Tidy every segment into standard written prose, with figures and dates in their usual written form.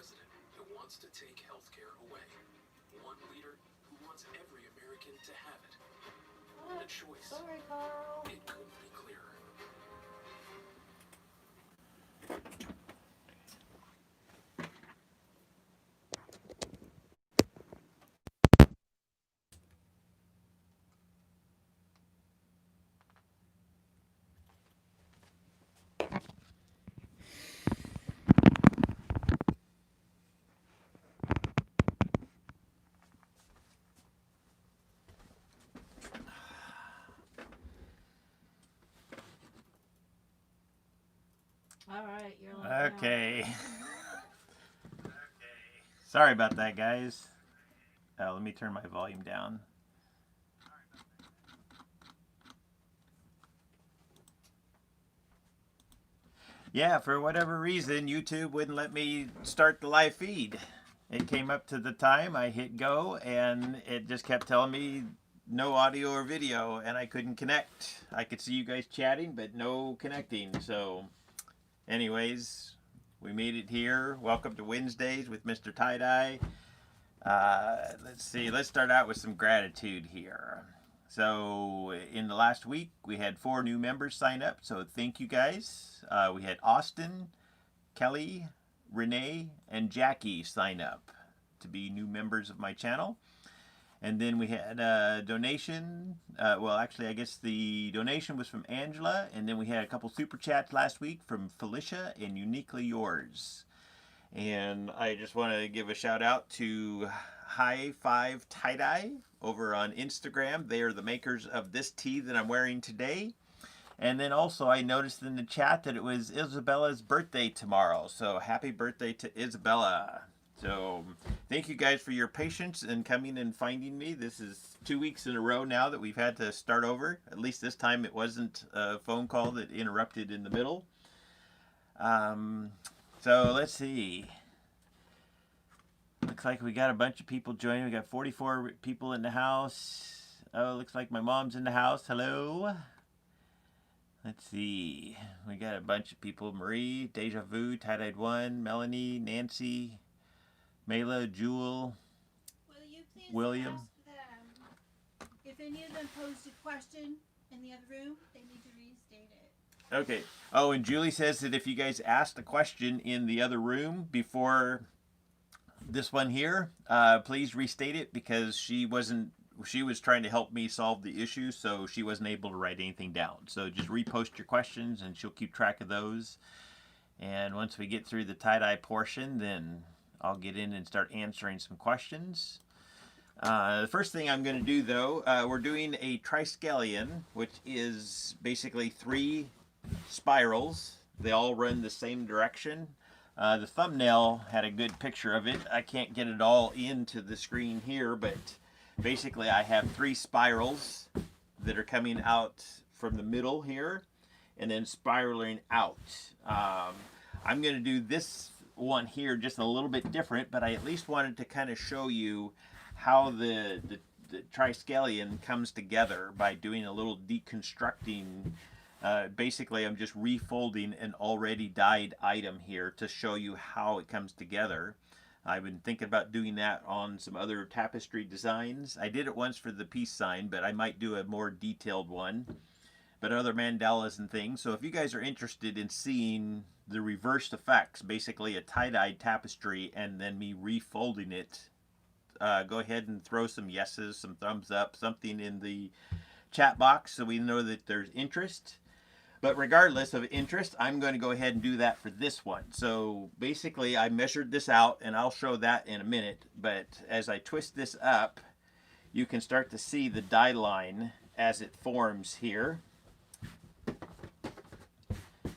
president who wants to take health care away. One leader who wants every American to have it. The choice. Sorry, Carl. It couldn't be clearer. All right, you're like Okay. Sorry about that, guys. Let me turn my volume down. Yeah, for whatever reason, YouTube wouldn't let me start the live feed. It came up to the time, I hit go, and it just kept telling me no audio or video, and I couldn't connect. I could see you guys chatting, but no connecting. So, anyways, we made it here. Welcome to Wednesdays with MrTieDye. Let's see, let's start out with some gratitude here. So in the last week, we had 4 new members sign up, so thank you guys. We had Austin, Kelly, Renee, and Jackie sign up to be new members of my channel. And then we had a donation. Well, actually, I guess the donation was from Angela. And then we had a couple super chats last week from Felicia and Uniquely Yours. And I just want to give a shout out to High Five Tie-Dye over on Instagram. They are the makers of this tee that I'm wearing today. And then also I noticed in the chat that it was Isabella's birthday tomorrow. So happy birthday to Isabella. So thank you guys for your patience in coming and finding me. This is 2 weeks in a row now that we've had to start over. At least this time it wasn't a phone call that interrupted in the middle. So let's see. Looks like we got a bunch of people joining. We got 44 people in the house. Oh, looks like my mom's in the house. Hello. Let's see. We got a bunch of people. Marie, Deja Vu, Tie-Dyed One, Melanie, Nancy, Mayla, Jewel, Will you please William. ask them if any of them posed a question in the other room, they need to restate it. Okay. Oh, and Julie says that if you guys asked a question in the other room before this one here, please restate it, because she was trying to help me solve the issue, so she wasn't able to write anything down. So just repost your questions and she'll keep track of those. And once we get through the tie-dye portion, then I'll get in and start answering some questions. The first thing I'm going to do, though, we're doing a Triskelion, which is basically 3 spirals. They all run the same direction. The thumbnail had a good picture of it. I can't get it all into the screen here, but basically I have 3 spirals that are coming out from the middle here and then spiraling out. I'm going to do this one here just a little bit different, but I at least wanted to kind of show you how the Triskelion comes together by doing a little deconstructing. Basically, I'm just refolding an already dyed item here to show you how it comes together. I've been thinking about doing that on some other tapestry designs. I did it once for the peace sign, but I might do a more detailed one. But other mandalas and things. So if you guys are interested in seeing the reversed effects, basically a tie-dyed tapestry and then me refolding it, go ahead and throw some yeses, some thumbs up, something in the chat box so we know that there's interest. But regardless of interest, I'm going to go ahead and do that for this one. So basically I measured this out, and I'll show that in a minute. But as I twist this up, you can start to see the dye line as it forms here.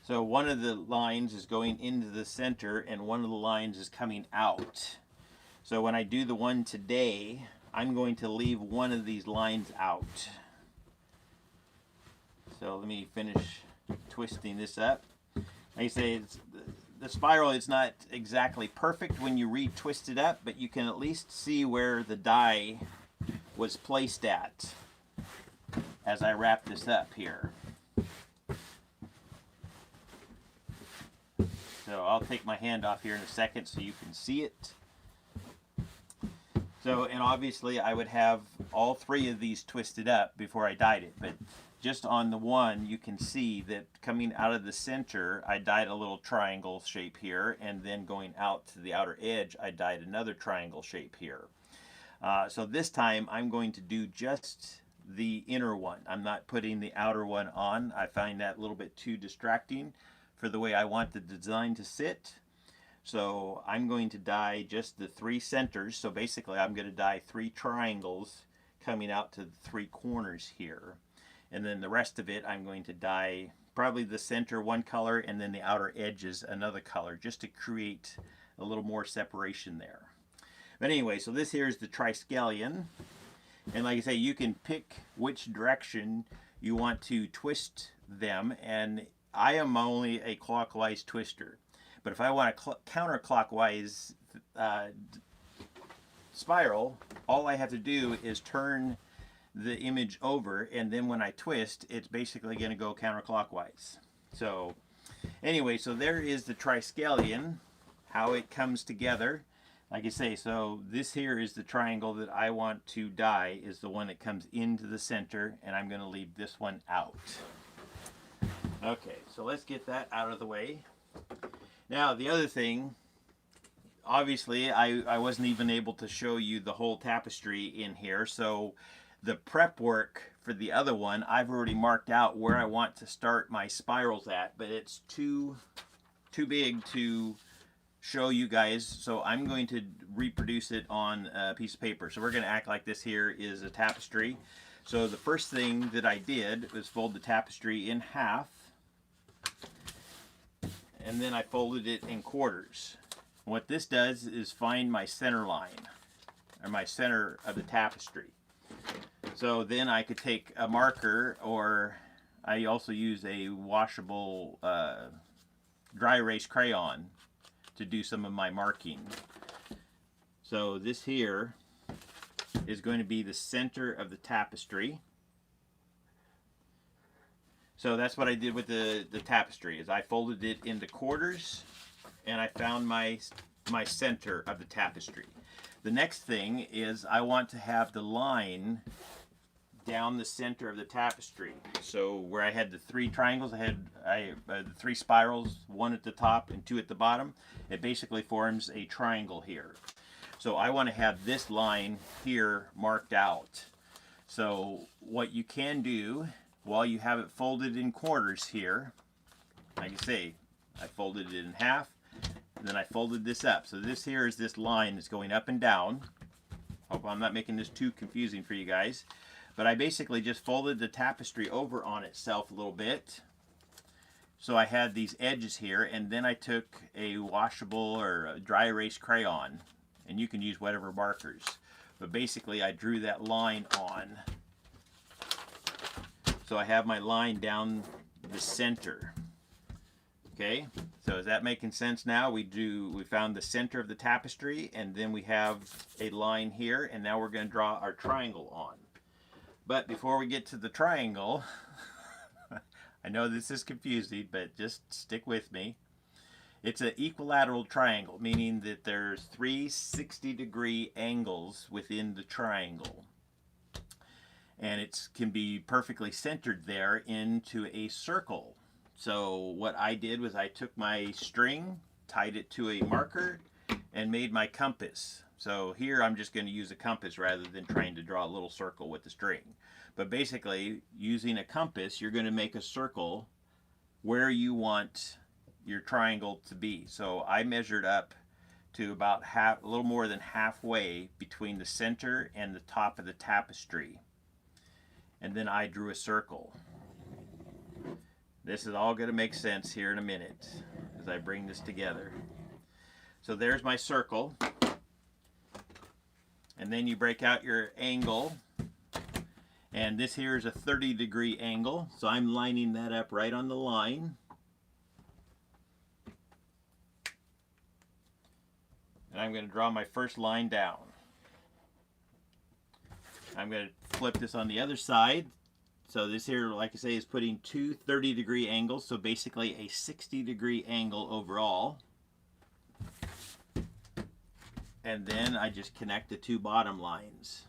So one of the lines is going into the center and one of the lines is coming out. So when I do the one today, I'm going to leave one of these lines out. So let me finish twisting this up. Like I say, the spiral is not exactly perfect when you retwist it up, but you can at least see where the dye was placed at as I wrap this up here. So I'll take my hand off here in a second so you can see it. So, and obviously I would have all three of these twisted up before I dyed it, but just on the one you can see that coming out of the center I dyed a little triangle shape here, and then going out to the outer edge I dyed another triangle shape here. So this time I'm going to do just the inner one. I'm not putting the outer one on. I find that a little bit too distracting for the way I want the design to sit. So I'm going to dye just the three centers. So basically I'm going to dye three triangles coming out to the three corners here. And then the rest of it I'm going to dye probably the center one color and then the outer edges another color, just to create a little more separation there. But anyway, so this here is the Triskelion. And like I say, you can pick which direction you want to twist them. And I am only a clockwise twister. But if I want a counterclockwise spiral, all I have to do is turn the image over, and then when I twist, it's basically going to go counterclockwise. So anyway, so there is the Triskelion, how it comes together. Like I say, so this here is the triangle that I want to dye, is the one that comes into the center, and I'm going to leave this one out. Okay, so let's get that out of the way. Now the other thing, obviously I wasn't even able to show you the whole tapestry in here, so the prep work for the other one, I've already marked out where I want to start my spirals at, but it's too big to show you guys, so I'm going to reproduce it on a piece of paper. So we're going to act like this here is a tapestry. So the first thing that I did was fold the tapestry in half, and then I folded it in quarters. What this does is find my center line, or my center of the tapestry. So then I could take a marker, or I also use a washable dry erase crayon to do some of my marking. So this here is going to be the center of the tapestry. So that's what I did with the tapestry, is I folded it into quarters and I found my center of the tapestry. The next thing is I want to have the line down the center of the tapestry. So where I had the three triangles, I had the three spirals, one at the top and two at the bottom. It basically forms a triangle here. So I want to have this line here marked out. So what you can do while you have it folded in quarters here, like I say, I folded it in half, and then I folded this up. So this here is this line that's going up and down. Hope I'm not making this too confusing for you guys. But I basically just folded the tapestry over on itself a little bit. So I had these edges here, and then I took a washable or a dry erase crayon, and you can use whatever markers. But basically I drew that line on. So I have my line down the center. Okay, so is that making sense now? We found the center of the tapestry, and then we have a line here, and now we're going to draw our triangle on. But before we get to the triangle, I know this is confusing, but just stick with me. It's an equilateral triangle, meaning that there's three 60-degree angles within the triangle. And it can be perfectly centered there into a circle. So what I did was I took my string, tied it to a marker, and made my compass. So here I'm just going to use a compass rather than trying to draw a little circle with the string. But basically, using a compass, you're going to make a circle where you want your triangle to be. So I measured up to about a little more than halfway between the center and the top of the tapestry. And then I drew a circle. This is all going to make sense here in a minute as I bring this together. So there's my circle. And then you break out your angle. And this here is a 30-degree angle. So I'm lining that up right on the line. And I'm going to draw my first line down. I'm going to flip this on the other side So this here, like I say, is putting two 30-degree angles, so basically a 60-degree angle overall. And then I just connect the two bottom lines.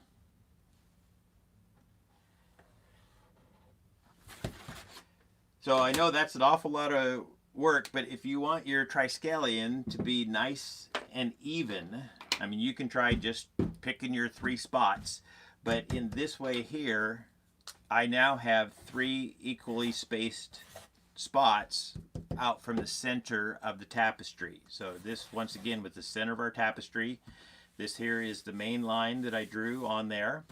So I know that's an awful lot of work, but if you want your Triskelion to be nice and even, I mean, you can try just picking your 3 spots, but in this way here, I now have 3 equally spaced spots out from the center of the tapestry. So this, once again, with the center of our tapestry, this here is the main line that I drew on there.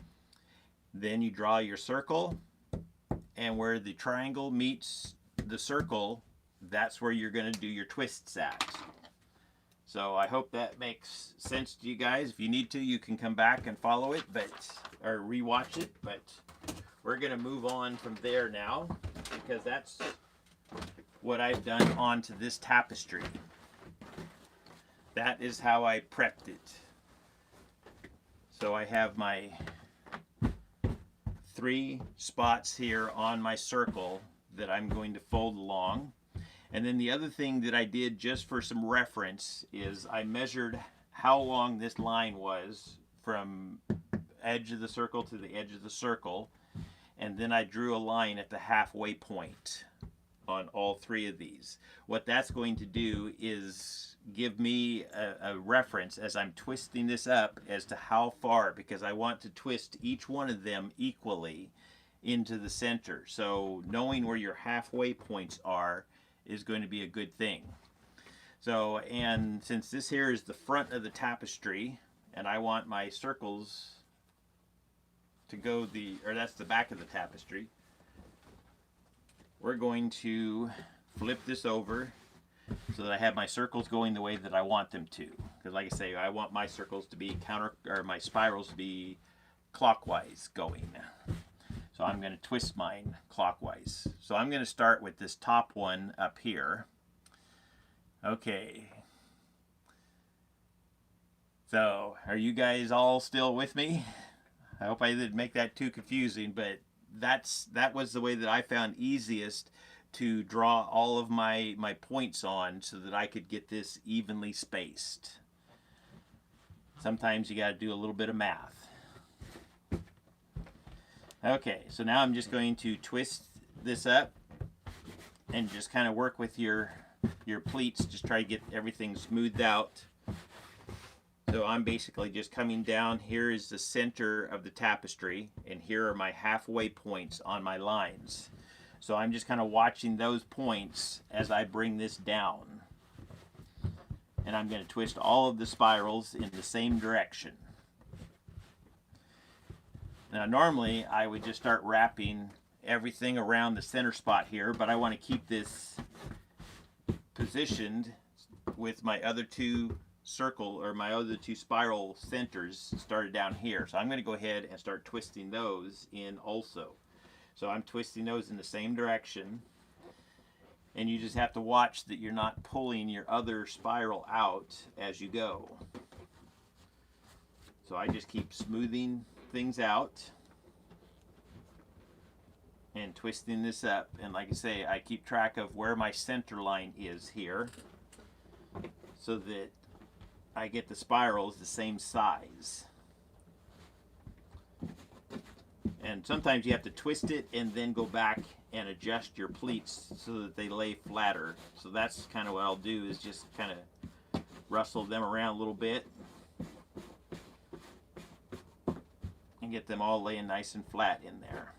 Then you draw your circle, and where the triangle meets the circle, that's where you're going to do your twists at. So I hope that makes sense to you guys. If you need to, you can come back and follow it, or rewatch it, but we're going to move on from there now, because that's what I've done onto this tapestry. That is how I prepped it. So I have my 3 spots here on my circle that I'm going to fold along. And then the other thing that I did just for some reference is I measured how long this line was from edge of the circle to the edge of the circle, and then I drew a line at the halfway point on all 3 of these. What that's going to do is give me a reference as I'm twisting this up as to how far, because I want to twist each one of them equally into the center. So knowing where your halfway points are is going to be a good thing. So, and since this here is the front of the tapestry, and I want my circles to go that's the back of the tapestry, we're going to flip this over so that I have my circles going the way that I want them to. Because like I say, I want my circles to be my spirals to be clockwise going. So I'm going to twist mine clockwise. So I'm going to start with this top one up here. Okay. So are you guys all still with me? I hope I didn't make that too confusing, but that was the way that I found easiest to draw all of my points on so that I could get this evenly spaced. Sometimes you got to do a little bit of math. Okay, so now I'm just going to twist this up and just kind of work with your pleats, just try to get everything smoothed out. So I'm basically just coming down. Here is the center of the tapestry, and here are my halfway points on my lines. So I'm just kind of watching those points as I bring this down. And I'm going to twist all of the spirals in the same direction. Now normally I would just start wrapping everything around the center spot here, but I want to keep this positioned with my other 2 my other 2 spiral centers started down here. So I'm going to go ahead and start twisting those in also. So I'm twisting those in the same direction, and you just have to watch that you're not pulling your other spiral out as you go. So I just keep smoothing things out and twisting this up, and like I say, I keep track of where my center line is here so that I get the spirals the same size. And sometimes you have to twist it and then go back and adjust your pleats so that they lay flatter. So that's kind of what I'll do, is just kind of rustle them around a little bit and get them all laying nice and flat in there.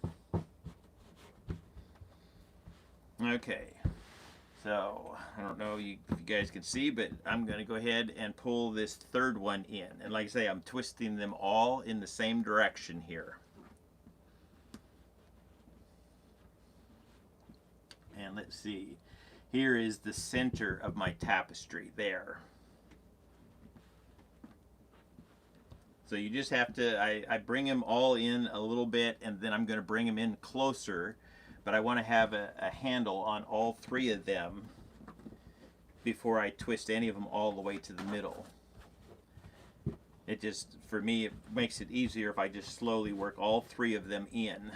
Okay, so I don't know if you guys can see, but I'm going to go ahead and pull this 3rd one in. And like I say, I'm twisting them all in the same direction here. And let's see, here is the center of my tapestry there. So you just have to, I bring them all in a little bit, and then I'm going to bring them in closer, but I want to have a handle on all 3 of them before I twist any of them all the way to the middle. It just, for me, it makes it easier if I just slowly work all 3 of them in.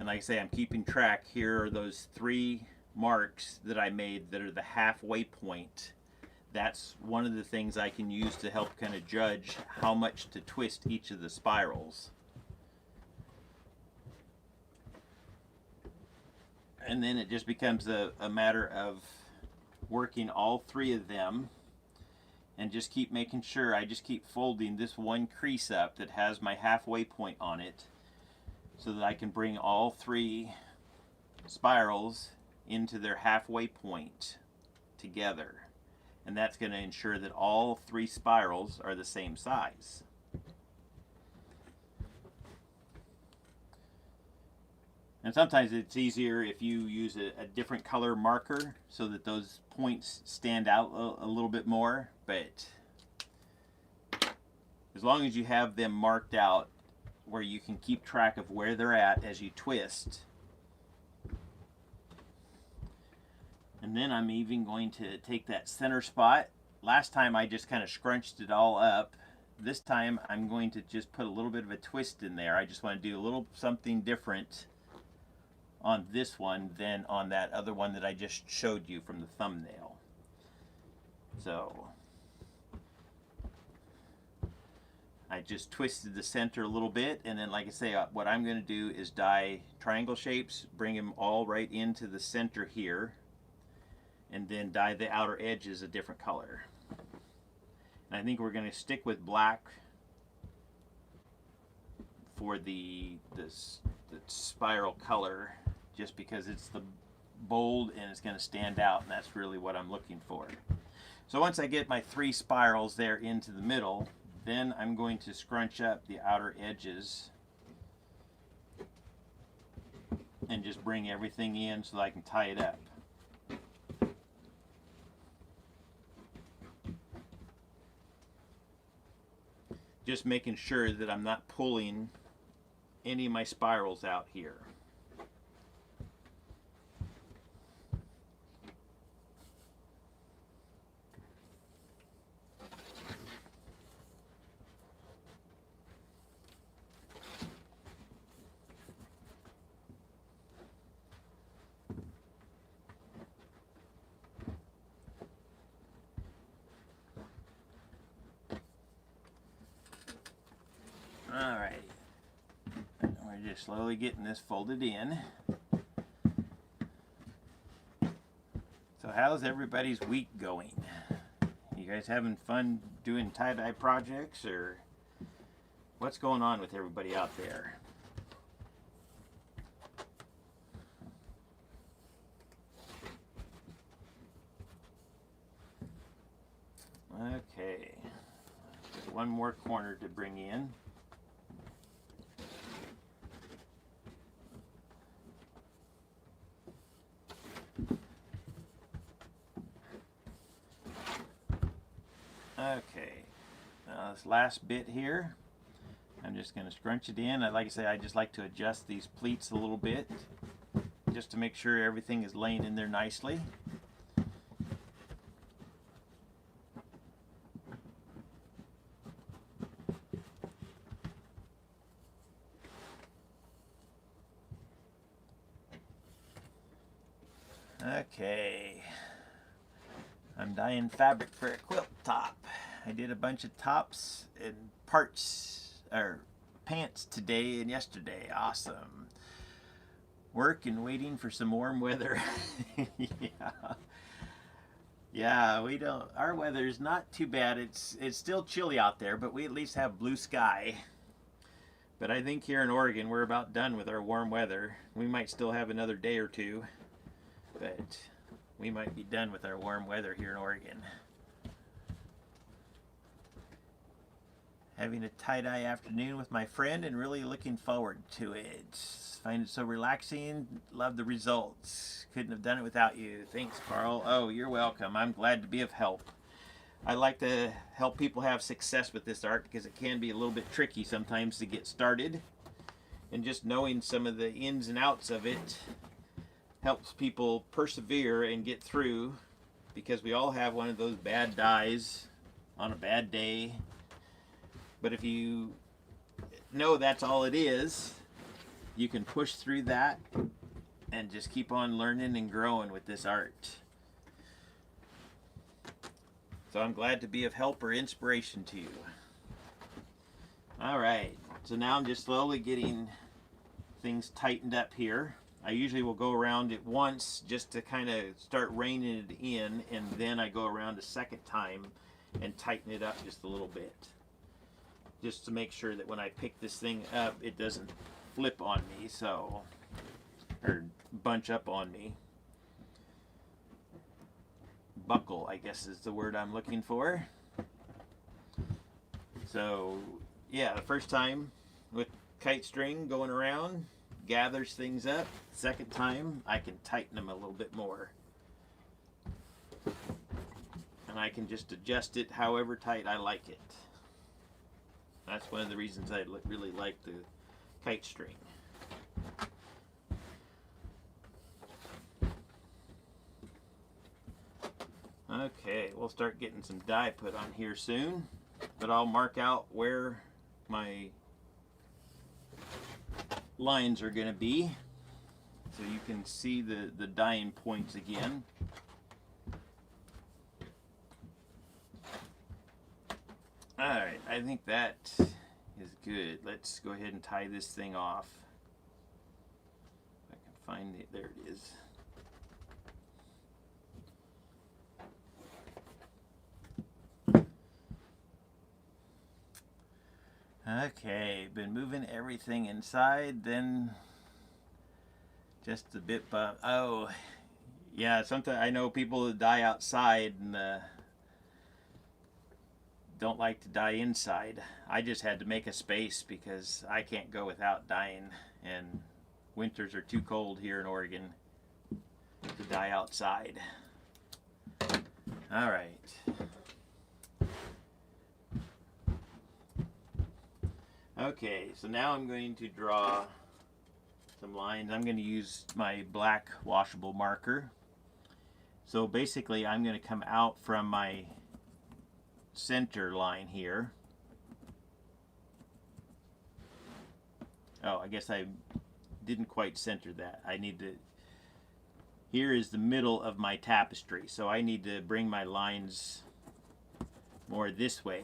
And like I say, I'm keeping track. Here are those 3 marks that I made that are the halfway point. That's one of the things I can use to help kind of judge how much to twist each of the spirals. And then it just becomes a matter of working all 3 of them and just keep making sure I just keep folding this one crease up that has my halfway point on it so that I can bring all 3 spirals into their halfway point together. And that's going to ensure that all 3 spirals are the same size. And sometimes it's easier if you use a different color marker so that those points stand out a little bit more. But as long as you have them marked out where you can keep track of where they're at as you twist. And then I'm even going to take that center spot. Last time I just kind of scrunched it all up. This time I'm going to just put a little bit of a twist in there. I just want to do a little something different on this one than on that other one that I just showed you from the thumbnail. So I just twisted the center a little bit, and then like I say, what I'm going to do is dye triangle shapes, bring them all right into the center here, and then dye the outer edges a different color. And I think we're going to stick with black for the spiral color, just because it's the bold and it's going to stand out, and that's really what I'm looking for. So once I get my 3 spirals there into the middle, then I'm going to scrunch up the outer edges and just bring everything in so that I can tie it up. Just making sure that I'm not pulling any of my spirals out here. Alrighty, we're just slowly getting this folded in. So how's everybody's week going? You guys having fun doing tie-dye projects, or what's going on with everybody out there? Okay, one more corner to bring in. Okay, now this last bit here, I'm just going to scrunch it in. Like I say, I just like to adjust these pleats a little bit just to make sure everything is laying in there nicely. Okay, I'm dyeing fabric for a quilt top. I did a bunch of tops and parts, or pants today and yesterday. Awesome. Work and waiting for some warm weather. Yeah, we don't, our weather is not too bad. It's still chilly out there, but we at least have blue sky. But I think here in Oregon, we're about done with our warm weather. We might still have another day or two, but we might be done with our warm weather here in Oregon. Having a tie-dye afternoon with my friend and really looking forward to it. Find it so relaxing. Love the results. Couldn't have done it without you. Thanks, Carl. Oh, you're welcome. I'm glad to be of help. I like to help people have success with this art because it can be a little bit tricky sometimes to get started. And just knowing some of the ins and outs of it helps people persevere and get through, because we all have one of those bad dyes on a bad day. But if you know that's all it is, you can push through that and just keep on learning and growing with this art. So I'm glad to be of help or inspiration to you. All right, so now I'm just slowly getting things tightened up here. I usually will go around it once just to kind of start reining it in, and then I go around a second time and tighten it up just a little bit. Just to make sure that when I pick this thing up, it doesn't flip on me, so, or bunch up on me. Buckle, I guess is the word I'm looking for. So, yeah, the first time with kite string going around, gathers things up. Second time, I can tighten them a little bit more. And I can just adjust it however tight I like it. That's one of the reasons I really like the kite string. Okay, we'll start getting some dye put on here soon, but I'll mark out where my lines are going to be so you can see the dyeing points again. Alright, I think that is good. Let's go ahead and tie this thing off. If I can find it, there it is. Okay, been moving everything inside, then just a bit, but oh, yeah, sometimes I know people that dye outside and don't like to dye inside. I just had to make a space because I can't go without dyeing, and winters are too cold here in Oregon to dye outside. All right. Okay, so now I'm going to draw some lines. I'm going to use my black washable marker. So basically I'm going to come out from my center line here. Oh, I guess I didn't quite center that. I need to, here is the middle of my tapestry, so I need to bring my lines more this way.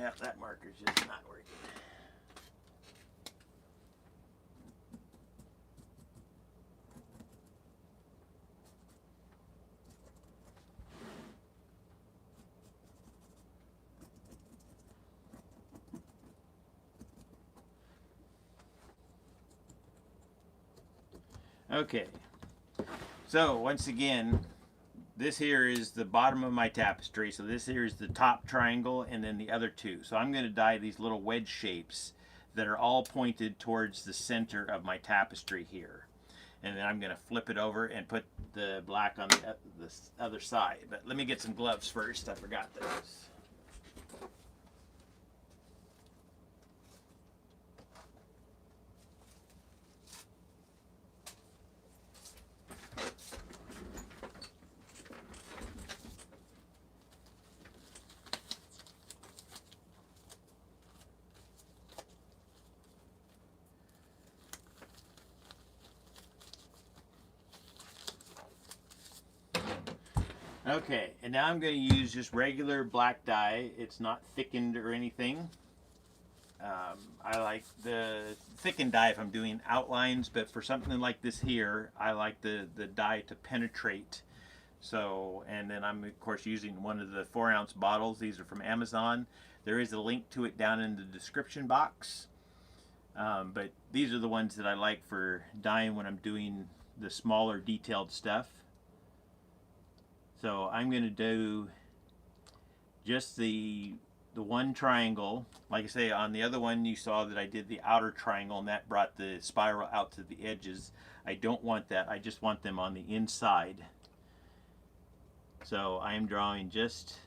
Yeah, that marker's just not working. Okay, so once again, this here is the bottom of my tapestry. So this here is the top triangle and then the other two. So I'm going to dye these little wedge shapes that are all pointed towards the center of my tapestry here. And then I'm going to flip it over and put the black on the other side. But let me get some gloves first. I forgot those. Okay, and now I'm going to use just regular black dye. It's not thickened or anything. I like the thickened dye if I'm doing outlines, but for something like this here, I like the dye to penetrate. So, and then I'm of course using one of the 4-ounce bottles. These are from Amazon. There is a link to it down in the description box. But these are the ones that I like for dyeing when I'm doing the smaller detailed stuff. So I'm going to do just the one triangle. Like I say, on the other one you saw that I did the outer triangle and that brought the spiral out to the edges. I don't want that. I just want them on the inside. So I am drawing just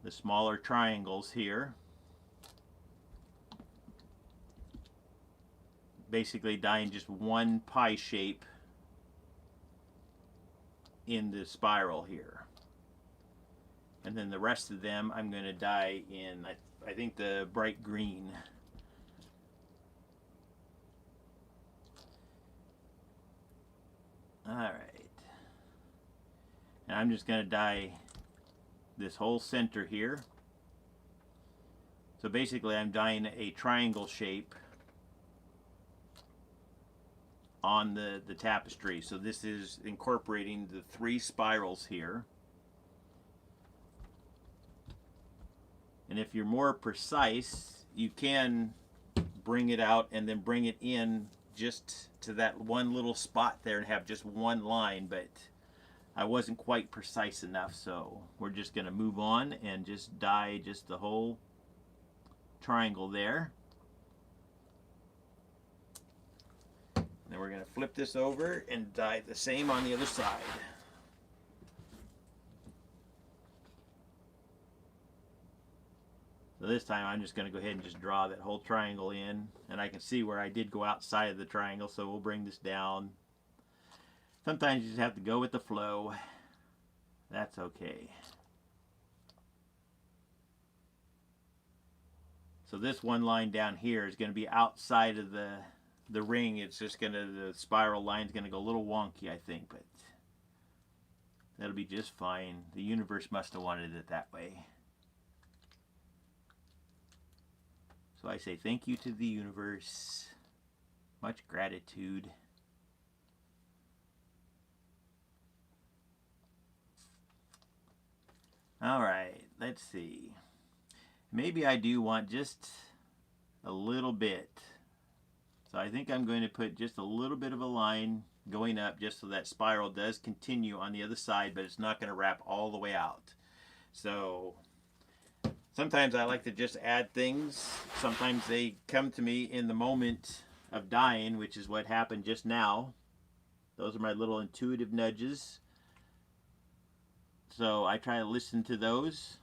the smaller triangles here. Basically dyeing just one pie shape in the spiral here. And then the rest of them I'm going to dye in, I think, the bright green. Alright. And I'm just going to dye this whole center here. So basically I'm dyeing a triangle shape on the tapestry. So this is incorporating the 3 spirals here. And if you're more precise, you can bring it out and then bring it in just to that one little spot there and have just one line, but I wasn't quite precise enough, so we're just going to move on and just dye just the whole triangle there. Then we're going to flip this over and dye the same on the other side. So this time I'm just going to go ahead and just draw that whole triangle in, and I can see where I did go outside of the triangle, so we'll bring this down. Sometimes you just have to go with the flow. That's okay. So this one line down here is going to be outside of the ring. It's just going to, the spiral line's going to go a little wonky, I think, but that'll be just fine. The universe must have wanted it that way. So I say thank you to the universe. Much gratitude. Alright, let's see. Maybe I do want just a little bit. So I think I'm going to put just a little bit of a line going up just so that spiral does continue on the other side, but it's not going to wrap all the way out. So sometimes I like to just add things. Sometimes they come to me in the moment of dyeing, which is what happened just now. Those are my little intuitive nudges. So I try to listen to those.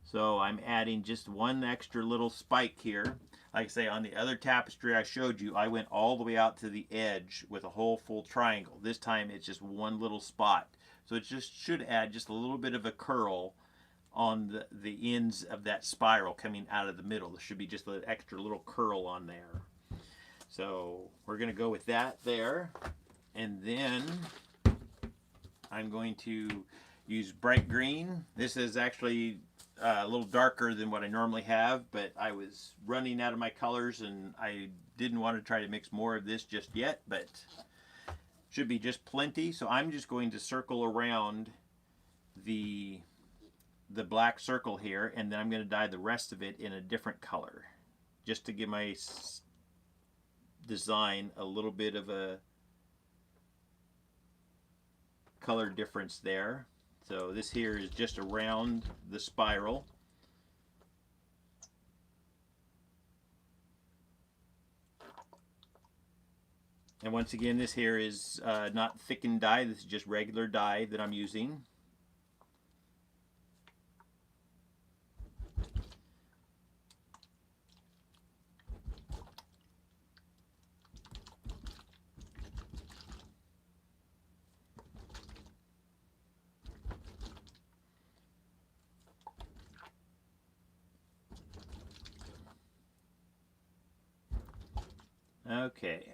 So I'm adding just one extra little spike here. Like I say, on the other tapestry I showed you, I went all the way out to the edge with a whole full triangle. This time it's just one little spot. So it just should add just a little bit of a curl on the ends of that spiral coming out of the middle. There should be just an extra little curl on there. So we're going to go with that there. And then I'm going to use bright green. This is actually a little darker than what I normally have, but I was running out of my colors and I didn't want to try to mix more of this just yet, but should be just plenty. So I'm just going to circle around the black circle here, and then I'm going to dye the rest of it in a different color just to give my design a little bit of a color difference there. So this here is just around the spiral. And once again, this here is not thickened dye. This is just regular dye that I'm using. Okay,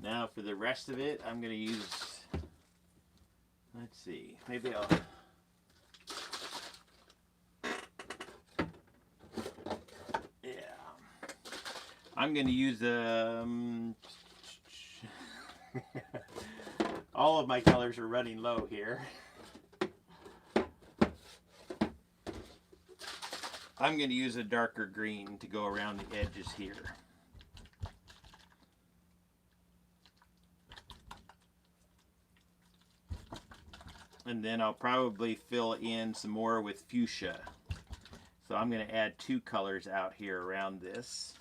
now for the rest of it, I'm going to use, let's see, maybe I'll, yeah, I'm going to use, all of my colors are running low here. I'm going to use a darker green to go around the edges here. And then I'll probably fill in some more with fuchsia. So I'm going to add 2 colors out here around this.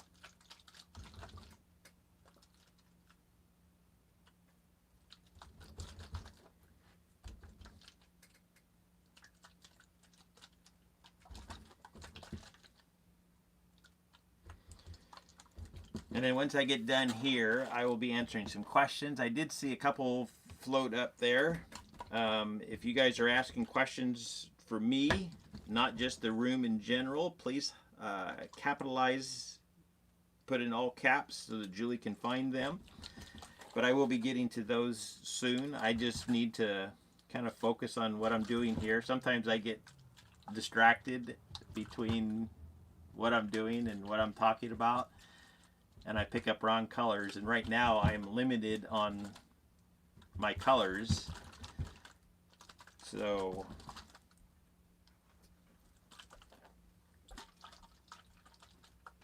And then once I get done here, I will be answering some questions. I did see a couple float up there. If you guys are asking questions for me, not just the room in general, please capitalize, put in all caps so that Julie can find them. But I will be getting to those soon. I just need to kind of focus on what I'm doing here. Sometimes I get distracted between what I'm doing and what I'm talking about, and I pick up wrong colors. And right now I'm limited on my colors, so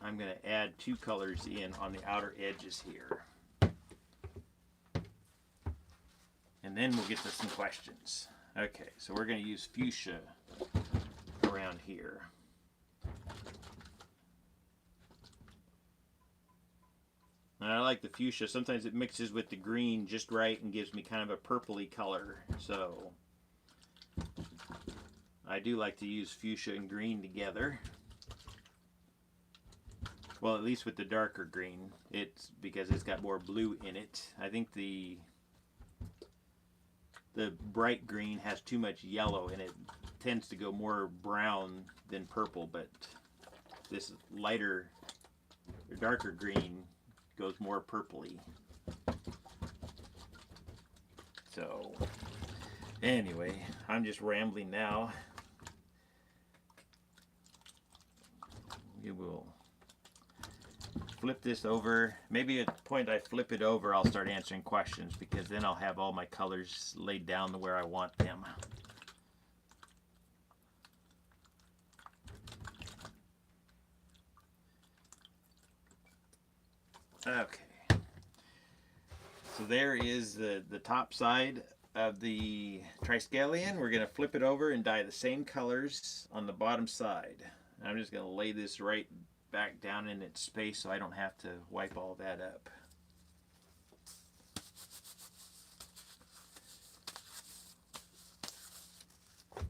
I'm going to add 2 colors in on the outer edges here. And then we'll get to some questions. Okay, so we're going to use fuchsia around here. And I like the fuchsia. Sometimes it mixes with the green just right and gives me kind of a purpley color. So I do like to use fuchsia and green together. Well, at least with the darker green. It's because it's got more blue in it. I think the bright green has too much yellow and it tends to go more brown than purple, but this lighter or darker green goes more purpley. So anyway, I'm just rambling now. We will flip this over. Maybe at the point I flip it over, I'll start answering questions, because then I'll have all my colors laid down to where I want them. Okay. So there is the top side of the Triskelion. We're going to flip it over and dye the same colors on the bottom side. I'm just going to lay this right back down in its space so I don't have to wipe all that up.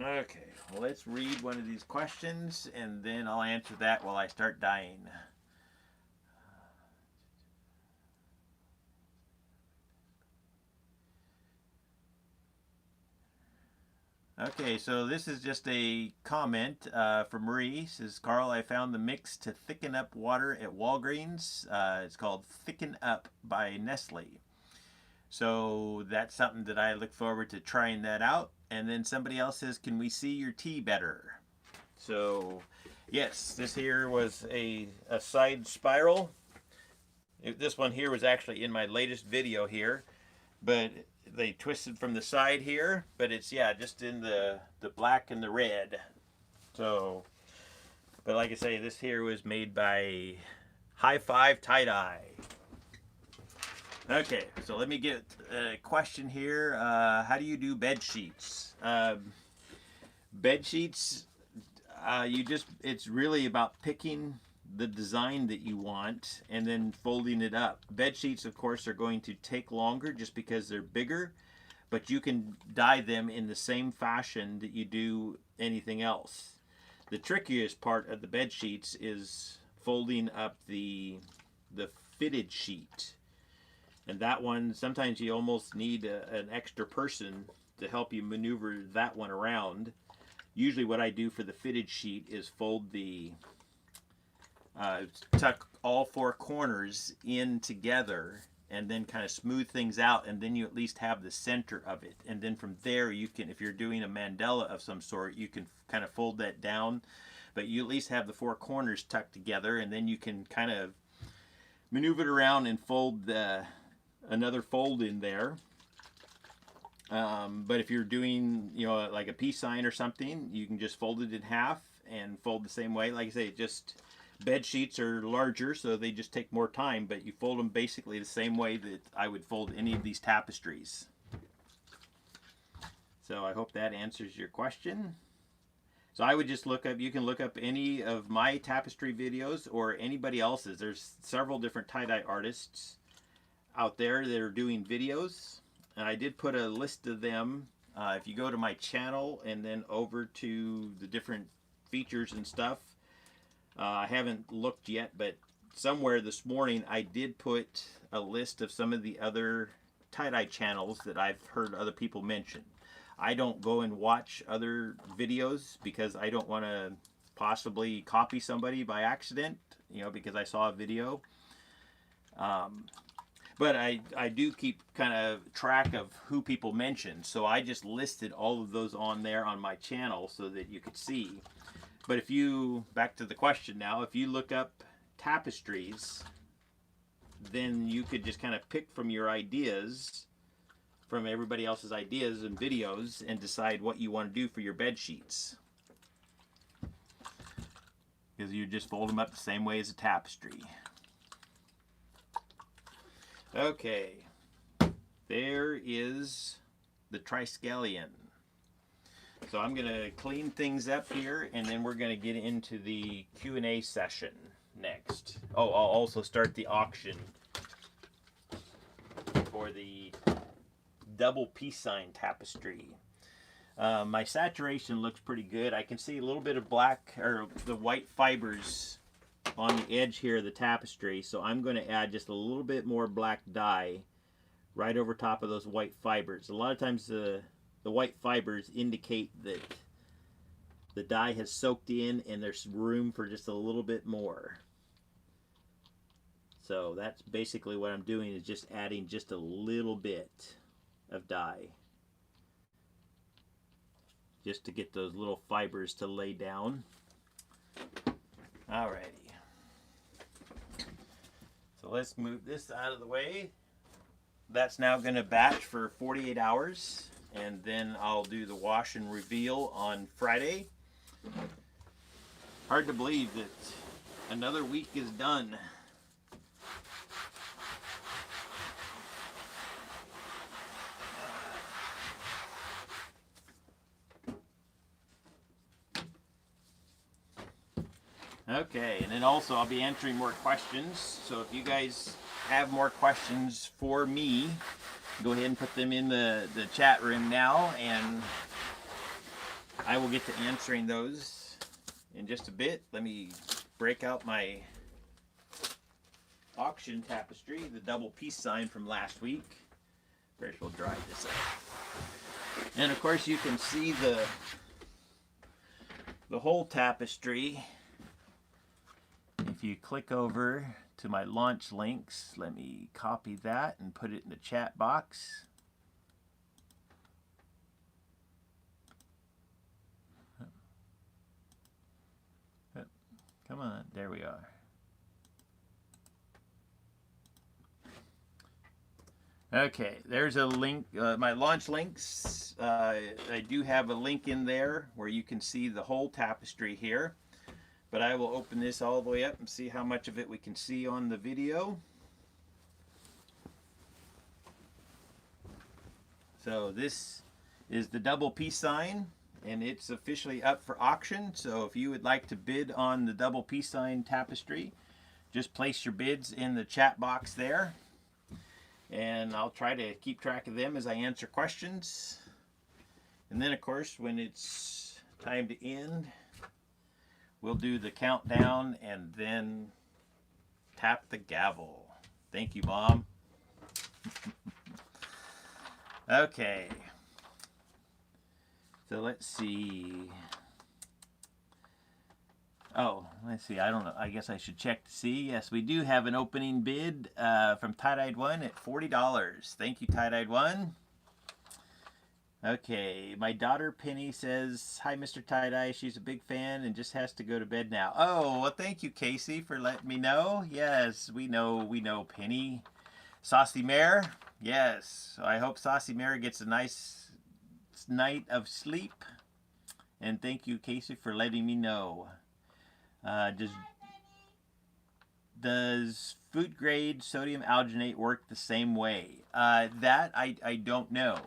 Okay, well, let's read one of these questions and then I'll answer that while I start dyeing. Okay, so this is just a comment from Marie. It says, Carl, I found the mix to thicken up water at Walgreens. It's called Thicken Up by Nestle. So that's something that I look forward to trying that out. And then somebody else says, can we see your tea better? So yes, this here was a side spiral. This one here was actually in my latest video here, but they twisted from the side here, but it's, yeah, just in the black and the red. So, but like I say, this here was made by High Five Tie-Dye. Okay, so let me get a question here. How do you do bed sheets? Bed sheets, it's really about picking the design that you want and then folding it up. Bed sheets, of course, are going to take longer just because they're bigger, but you can dye them in the same fashion that you do anything else. The trickiest part of the bed sheets is folding up the fitted sheet. And that one, sometimes you almost need an extra person to help you maneuver that one around. Usually what I do for the fitted sheet is fold tuck all 4 corners in together and then kind of smooth things out, and then you at least have the center of it. And then from there you can, if you're doing a mandala of some sort, you can kind of fold that down, but you at least have the 4 corners tucked together, and then you can kind of maneuver it around and fold another fold in there. But if you're doing, like a peace sign or something, you can just fold it in half and fold the same way. Like I say, bed sheets are larger, so they just take more time, but you fold them basically the same way that I would fold any of these tapestries. So I hope that answers your question. So I would just you can look up any of my tapestry videos or anybody else's. There's several different tie-dye artists out there that are doing videos, and I did put a list of them. If you go to my channel and then over to the different features and stuff, I haven't looked yet, but somewhere this morning I did put a list of some of the other tie-dye channels that I've heard other people mention. I don't go and watch other videos because I don't want to possibly copy somebody by accident, you know, because I saw a video. But I do keep kind of track of who people mention, so I just listed all of those on there on my channel so that you could see. But if you, back to the question now, if you look up tapestries, then you could just kind of pick from your ideas, from everybody else's ideas and videos, and decide what you want to do for your bed sheets. Because you just fold them up the same way as a tapestry. Okay, there is the Triskelion. So I'm going to clean things up here, and then we're going to get into the Q&A session next. Oh, I'll also start the auction for the double peace sign tapestry. My saturation looks pretty good. I can see a little bit of black, or the white fibers on the edge here of the tapestry, so I'm going to add just a little bit more black dye right over top of those white fibers. A lot of times the white fibers indicate that the dye has soaked in and there's room for just a little bit more. So that's basically what I'm doing, is just adding just a little bit of dye just to get those little fibers to lay down. Alrighty. So let's move this out of the way. That's now going to batch for 48 hours, and then I'll do the wash and reveal on Friday. Hard to believe that another week is done. Okay, and then also I'll be answering more questions, so if you guys have more questions for me, go ahead and put them in the chat room now, and I will get to answering those in just a bit. Let me break out my auction tapestry, the double peace sign from last week. First we'll dry this up. And of course you can see the whole tapestry. If you click over to my launch links, let me copy that and put it in the chat box. Come on, there we are. Okay, there's a link, my launch links. I do have a link in there where you can see the whole tapestry here. But I will open this all the way up and see how much of it we can see on the video. So this is the double peace sign, and it's officially up for auction. So if you would like to bid on the double peace sign tapestry, just place your bids in the chat box there. And I'll try to keep track of them as I answer questions. And then of course, when it's time to end, we'll do the countdown and then tap the gavel. Thank you, Mom. Okay. So let's see. Oh, let's see. I don't know. I guess I should check to see. Yes, we do have an opening bid from TieDye One at $40. Thank you, TieDye One. Okay, my daughter Penny says, "Hi, Mr. TieDye. She's a big fan and just has to go to bed now." Oh, well, thank you, Casey, for letting me know. Yes, we know, Penny. Saucy Mare, yes. I hope Saucy Mare gets a nice night of sleep. And thank you, Casey, for letting me know. Does food grade sodium alginate work the same way? That I don't know.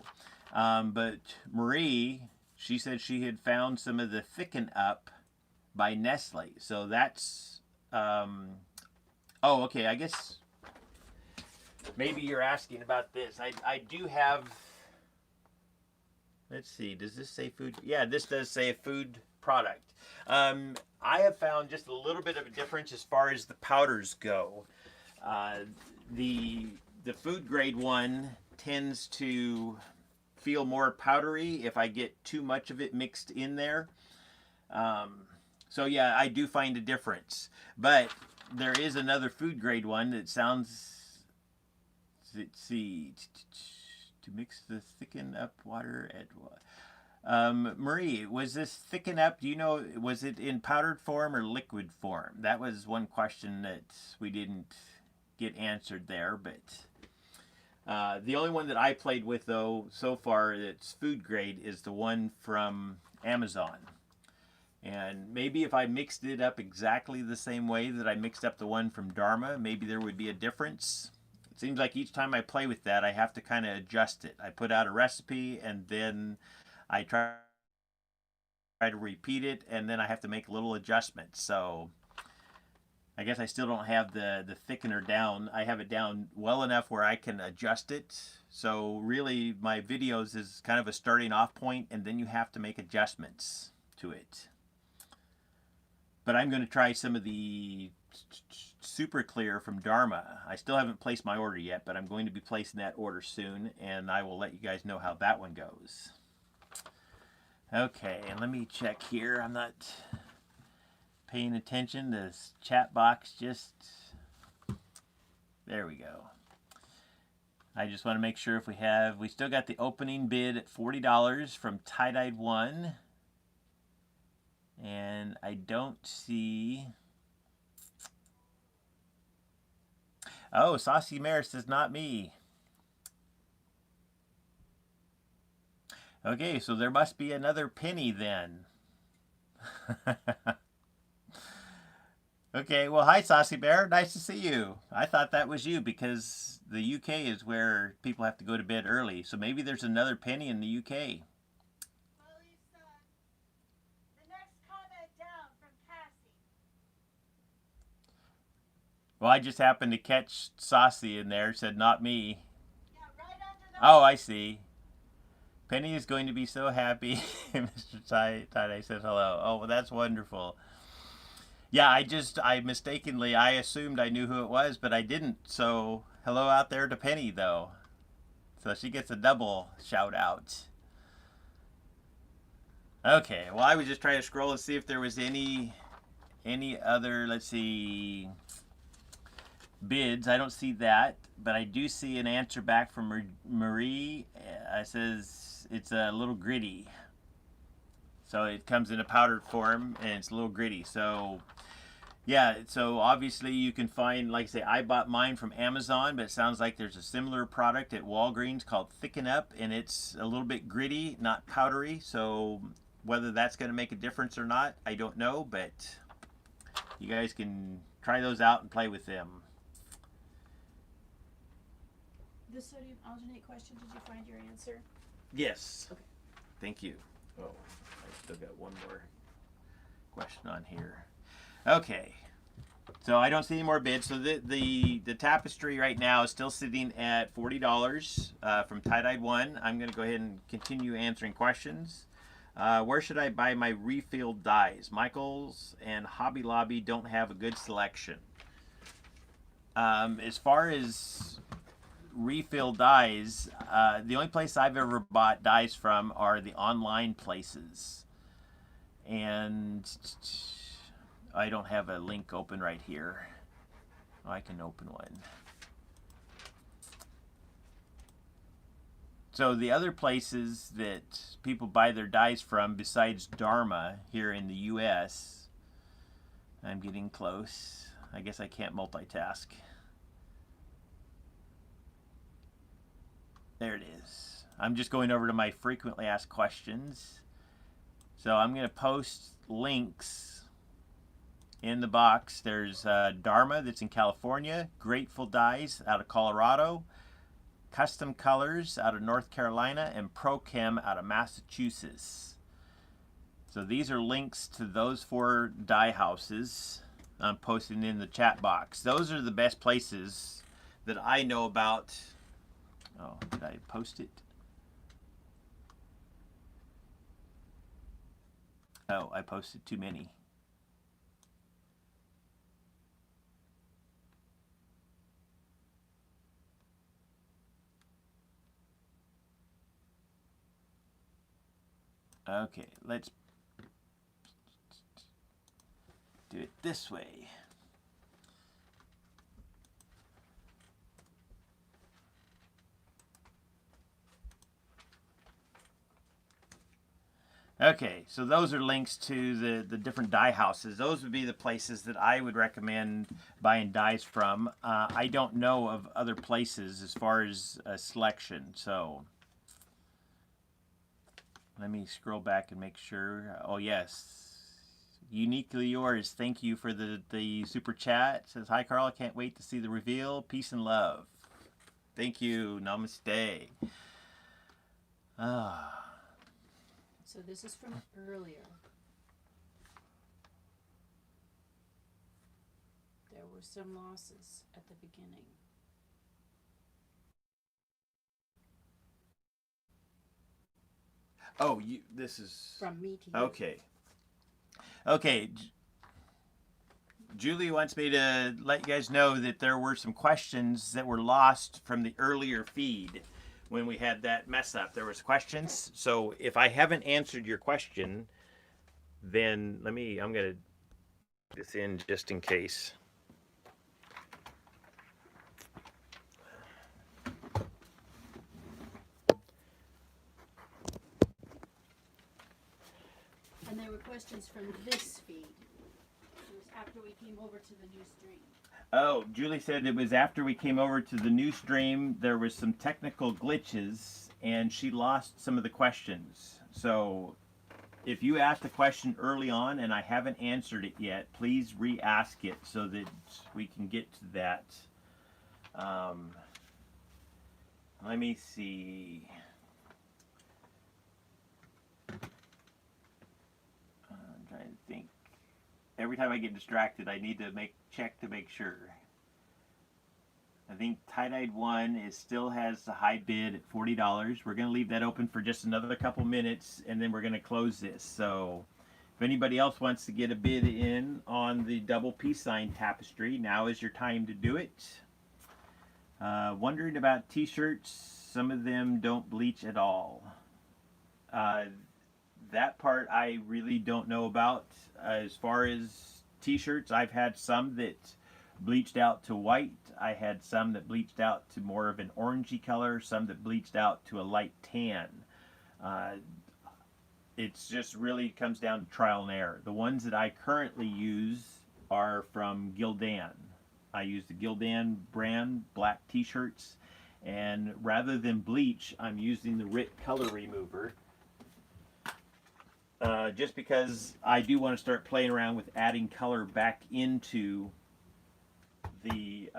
But Marie, she said she had found some of the Thicken Up by Nestle. So that's, oh, okay, I guess maybe you're asking about this. I do have, let's see, does this say food? Yeah, this does say a food product. I have found just a little bit of a difference as far as the powders go. The food grade one tends to feel more powdery if I get too much of it mixed in there. So yeah, I do find a difference. But there is another food grade one that sounds, let's see, to mix the thicken up water at what? Marie, was this thicken up, do you know, was it in powdered form or liquid form? That was one question that we didn't get answered there, but the only one that I played with, though, so far that's food grade is the one from Amazon. And maybe if I mixed it up exactly the same way that I mixed up the one from Dharma, maybe there would be a difference. It seems like each time I play with that, I have to kind of adjust it. I put out a recipe, and then I try to repeat it, and then I have to make little adjustments. So I guess I still don't have the thickener down. I have it down well enough where I can adjust it. So really, my videos is kind of a starting off point, and then you have to make adjustments to it. But I'm going to try some of the super clear from Dharma. I still haven't placed my order yet, but I'm going to be placing that order soon, and I will let you guys know how that one goes. Okay, and let me check here. I'm not paying attention. This chat box just... There we go. I just want to make sure if we still got the opening bid at $40 from Tie-Dyed One. And I don't see... Oh, Saucy Mare says not me. Okay, so there must be another penny then. Okay, well, hi, Saucy Bear. Nice to see you. I thought that was you because the UK is where people have to go to bed early. So maybe there's another penny in the UK. Well, I just happened to catch Saucy in there. Said, not me. Yeah, right under the... Oh, I see. Penny is going to be so happy. Mr. Tie-Dye says hello. Oh, well, that's wonderful. Yeah, I mistakenly, I assumed I knew who it was, but I didn't. So, hello out there to Penny, though. So she gets a double shout out. Okay, well, I was just trying to scroll and see if there was any other, let's see... bids. I don't see that, but I do see an answer back from Marie. It says it's a little gritty. So it comes in a powdered form and it's a little gritty. So yeah, so obviously you can find, like I say, I bought mine from Amazon, but it sounds like there's a similar product at Walgreens called Thicken Up, and it's a little bit gritty, not powdery. So whether that's going to make a difference or not, I don't know, but you guys can try those out and play with them. The sodium alginate question, did you find your answer? Yes. Okay. Thank you. Oh, I still got one more question on here. Okay. So I don't see any more bids. So the tapestry right now is still sitting at $40 from Tie-Dyed One. I'm going to go ahead and continue answering questions. Where should I buy my refilled dyes? Michaels and Hobby Lobby don't have a good selection. As far as refill dyes, the only place I've ever bought dyes from are the online places, and I don't have a link open right here. Oh, I can open one. So the other places that people buy their dyes from besides Dharma here in the US, I'm getting close. I guess I can't multitask. There it is. I'm just going over to my frequently asked questions. So I'm going to post links in the box. There's Dharma that's in California, Grateful Dyes out of Colorado, Custom Colors out of North Carolina, and ProChem out of Massachusetts. So these are links to those 4 dye houses I'm posting in the chat box. Those are the best places that I know about. Oh, did I post it? Oh, I posted too many. Okay, let's do it this way. Okay, so those are links to the different dye houses. Those would be the places that I would recommend buying dyes from. I don't know of other places as far as a selection, so let me scroll back and make sure. Oh yes, Uniquely Yours, thank you for the super chat. Says, hi Carl, I can't wait to see the reveal. Peace and love. Thank you, namaste. So this is from earlier. There were some losses at the beginning. Oh, this is From me to you. okay. Okay. Julie wants me to let you guys know that there were some questions that were lost from the earlier feed when we had that mess up. There was questions. So if I haven't answered your question, then I'm going to put this in just in case. And there were questions from this feed. It was after we came over to the new stream. Oh, Julie said it was after we came over to the new stream. There was some technical glitches, and she lost some of the questions. So if you asked a question early on and I haven't answered it yet, please re-ask it so that we can get to that. Let me see. I'm trying to think. Every time I get distracted, I need to check to make sure. I think Tie-Dyed 1 still has the high bid at $40. We're going to leave that open for just another couple minutes, and then we're going to close this. So if anybody else wants to get a bid in on the double peace sign tapestry, now is your time to do it. Wondering about t-shirts. Some of them don't bleach at all. That part I really don't know about. As far as t-shirts, I've had some that bleached out to white. I had some that bleached out to more of an orangey color, some that bleached out to a light tan. It's just really comes down to trial and error. The ones that I currently use are from Gildan. I use the Gildan brand black t-shirts, and rather than bleach, I'm using the RIT color remover. Just because I do want to start playing around with adding color back into the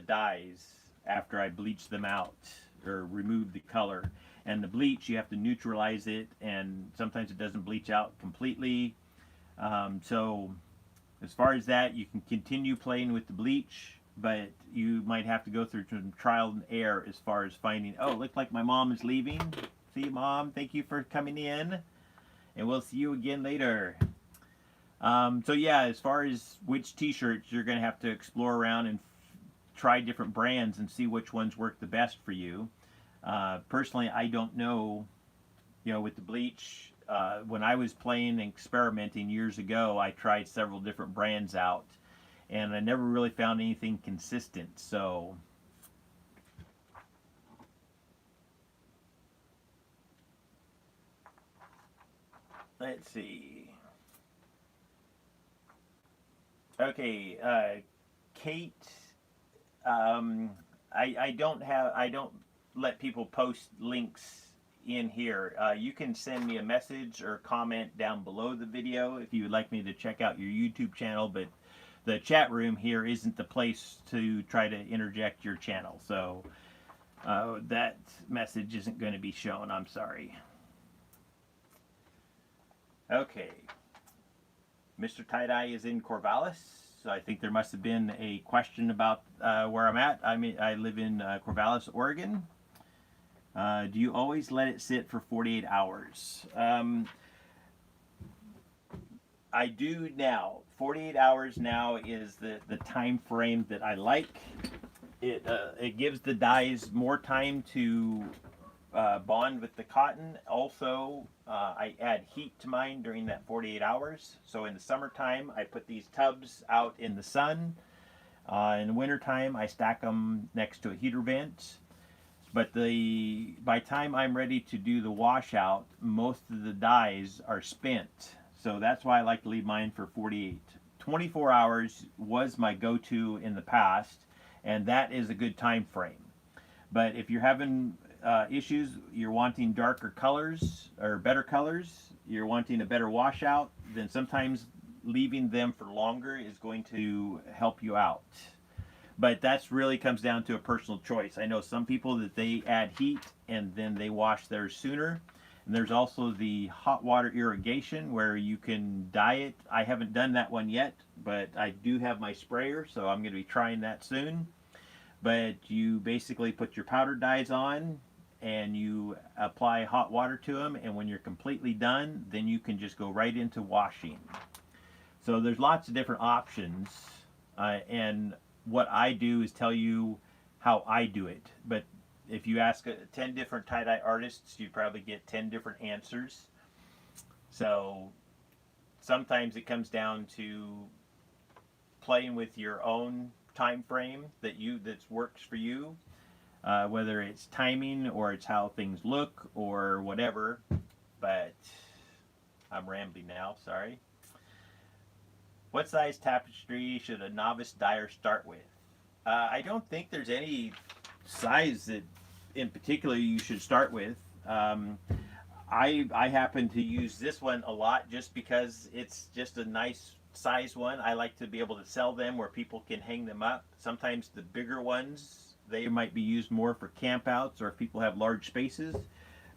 dyes after I bleach them out or remove the color. And the bleach, you have to neutralize it, and sometimes it doesn't bleach out completely. So as far as that, you can continue playing with the bleach, but you might have to go through some trial and error as far as finding, oh, it looks like my mom is leaving. See you, Mom. Thank you for coming in. And we'll see you again later. So yeah, as far as which t-shirts, you're going to have to explore around and try different brands and see which ones work the best for you. Personally, I don't know, with the bleach. When I was playing and experimenting years ago, I tried several different brands out, and I never really found anything consistent. So let's see. Okay, Kate, I don't let people post links in here. You can send me a message or comment down below the video if you would like me to check out your YouTube channel, but the chat room here isn't the place to try to interject your channel. So that message isn't going to be shown. I'm sorry. Okay. MrTieDye is in Corvallis, so I think there must have been a question about where I'm at. I live in Corvallis, Oregon. Do you always let it sit for 48 hours? I do now. 48 hours now is the time frame that I like. It gives the dyes more time to bond with the cotton. Also, I add heat to mine during that 48 hours. So in the summertime, I put these tubs out in the sun. In the wintertime, I stack them next to a heater vent. But by time I'm ready to do the washout, most of the dyes are spent. So that's why I like to leave mine for 48. 24 hours was my go-to in the past, and that is a good time frame. But if you're having issues, you're wanting darker colors or better colors, you're wanting a better washout, then sometimes leaving them for longer is going to help you out. But that's really comes down to a personal choice. I know some people that they add heat and then they wash theirs sooner. And there's also the hot water irrigation where you can dye it. I haven't done that one yet, but I do have my sprayer, so I'm going to be trying that soon. But you basically put your powder dyes on and you apply hot water to them, and when you're completely done, then you can just go right into washing. So there's lots of different options, and what I do is tell you how I do it. But if you ask 10 different tie-dye artists, you'd probably get 10 different answers. So sometimes it comes down to playing with your own time frame that works for you, whether it's timing or it's how things look or whatever. But I'm rambling now, sorry. What size tapestry should a novice dyer start with? I don't think there's any size that in particular you should start with. I happen to use this one a lot just because it's just a nice size one. I like to be able to sell them where people can hang them up. Sometimes the bigger ones, they might be used more for campouts or if people have large spaces.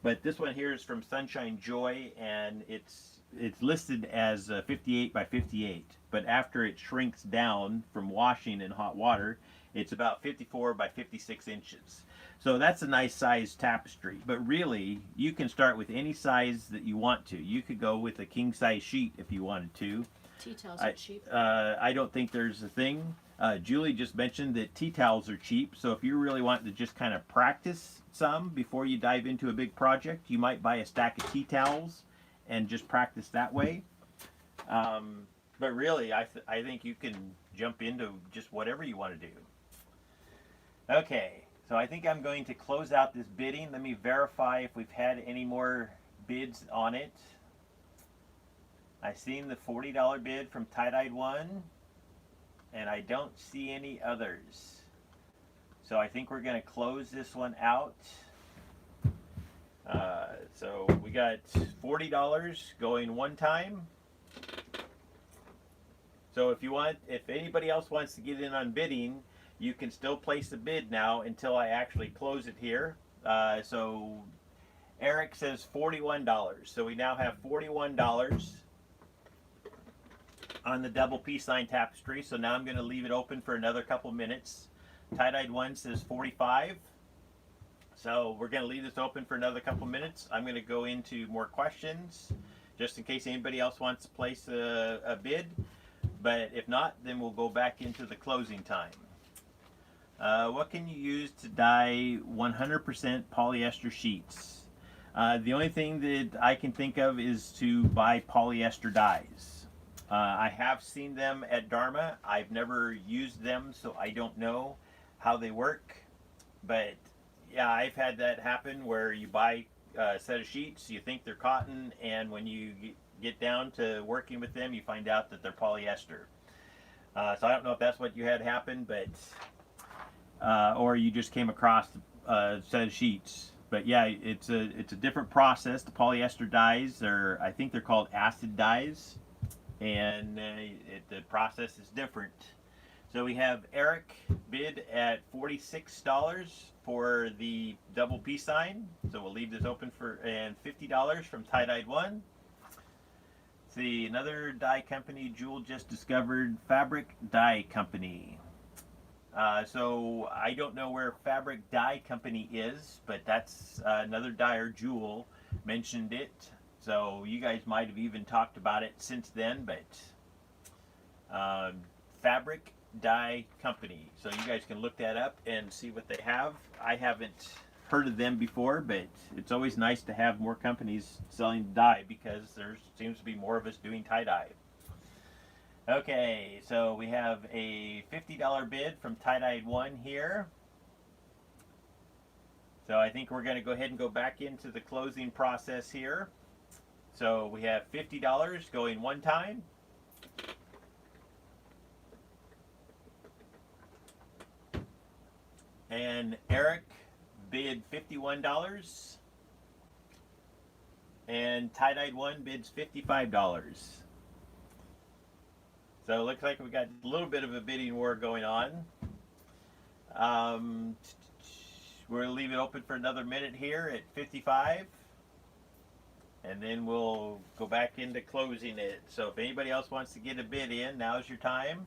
But this one here is from Sunshine Joy, and it's listed as 58 by 58, but after it shrinks down from washing in hot water, it's about 54 by 56 inches. So that's a nice size tapestry, but really you can start with any size that you want to. You could go with a king size sheet if you wanted to. Tea towels are cheap. I don't think there's a thing. Julie just mentioned that tea towels are cheap, so if you really want to just kind of practice some before you dive into a big project, you might buy a stack of tea towels and just practice that way. But really, I think you can jump into just whatever you want to do. Okay, so I think I'm going to close out this bidding. Let me verify if we've had any more bids on it. I've seen the $40 bid from Tie-Dyed One, and I don't see any others. So I think we're going to close this one out. So we got $40 going one time. So if anybody else wants to get in on bidding, you can still place a bid now until I actually close it here. So Eric says $41. So we now have $41 on the double peace sign tapestry. So now I'm going to leave it open for another couple minutes. Tie-Dyed One says $45. So we're going to leave this open for another couple minutes. I'm going to go into more questions just in case anybody else wants to place a bid. But if not, then we'll go back into the closing time. What can you use to dye 100% polyester sheets? The only thing that I can think of is to buy polyester dyes. I have seen them at Dharma. I've never used them, so I don't know how they work. But yeah, I've had that happen where you buy a set of sheets, you think they're cotton, and when you get down to working with them, you find out that they're polyester. So I don't know if that's what you had happen, but or you just came across a set of sheets. But yeah, it's a different process. The polyester dyes I think they're called acid dyes, and the process is different. So we have Eric bid at $46 for the double peace sign. So we'll leave this open and $50 from Tie-Dyed One. See, another dye company Jewel just discovered, Fabric Dye Company. So I don't know where Fabric Dye Company is, but that's another dyer, Jewel, mentioned it. So you guys might have even talked about it since then, but Fabric Dye Company. So you guys can look that up and see what they have. I haven't heard of them before, but it's always nice to have more companies selling dye because there seems to be more of us doing tie-dye. Okay, so we have a $50 bid from Tie-Dyed One here. So I think we're going to go ahead and go back into the closing process here. So we have $50 going one time. And Eric bid $51. And Tie-Dyed One bids $55. So it looks like we got a little bit of a bidding war going on. We're going to leave it open for another minute here at 55. And then we'll go back into closing it. So if anybody else wants to get a bid in, now's your time.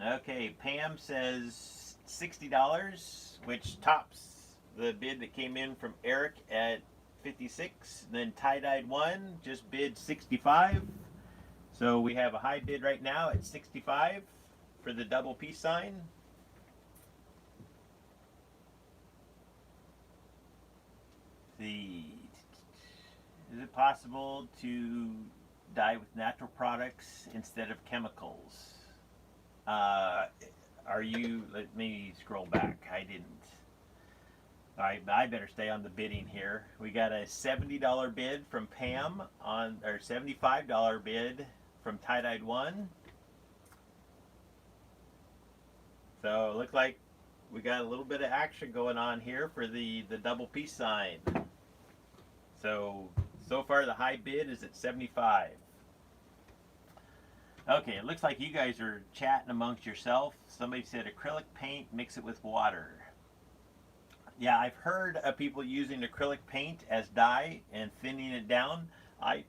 Okay, Pam says $60, which tops the bid that came in from Eric at 56. Then Tie-Dyed One just bid 65. So we have a high bid right now at 65 for the double peace sign. Is it possible to dye with natural products instead of chemicals? Let me scroll back. I better stay on the bidding here. We got a $70 bid from Pam or $75 bid from Tie-Dyed One. So it looks like we got a little bit of action going on here for the double peace sign. So far the high bid is at 75. Okay, it looks like you guys are chatting amongst yourself. Somebody said acrylic paint, mix it with water. Yeah, I've heard of people using acrylic paint as dye and thinning it down. I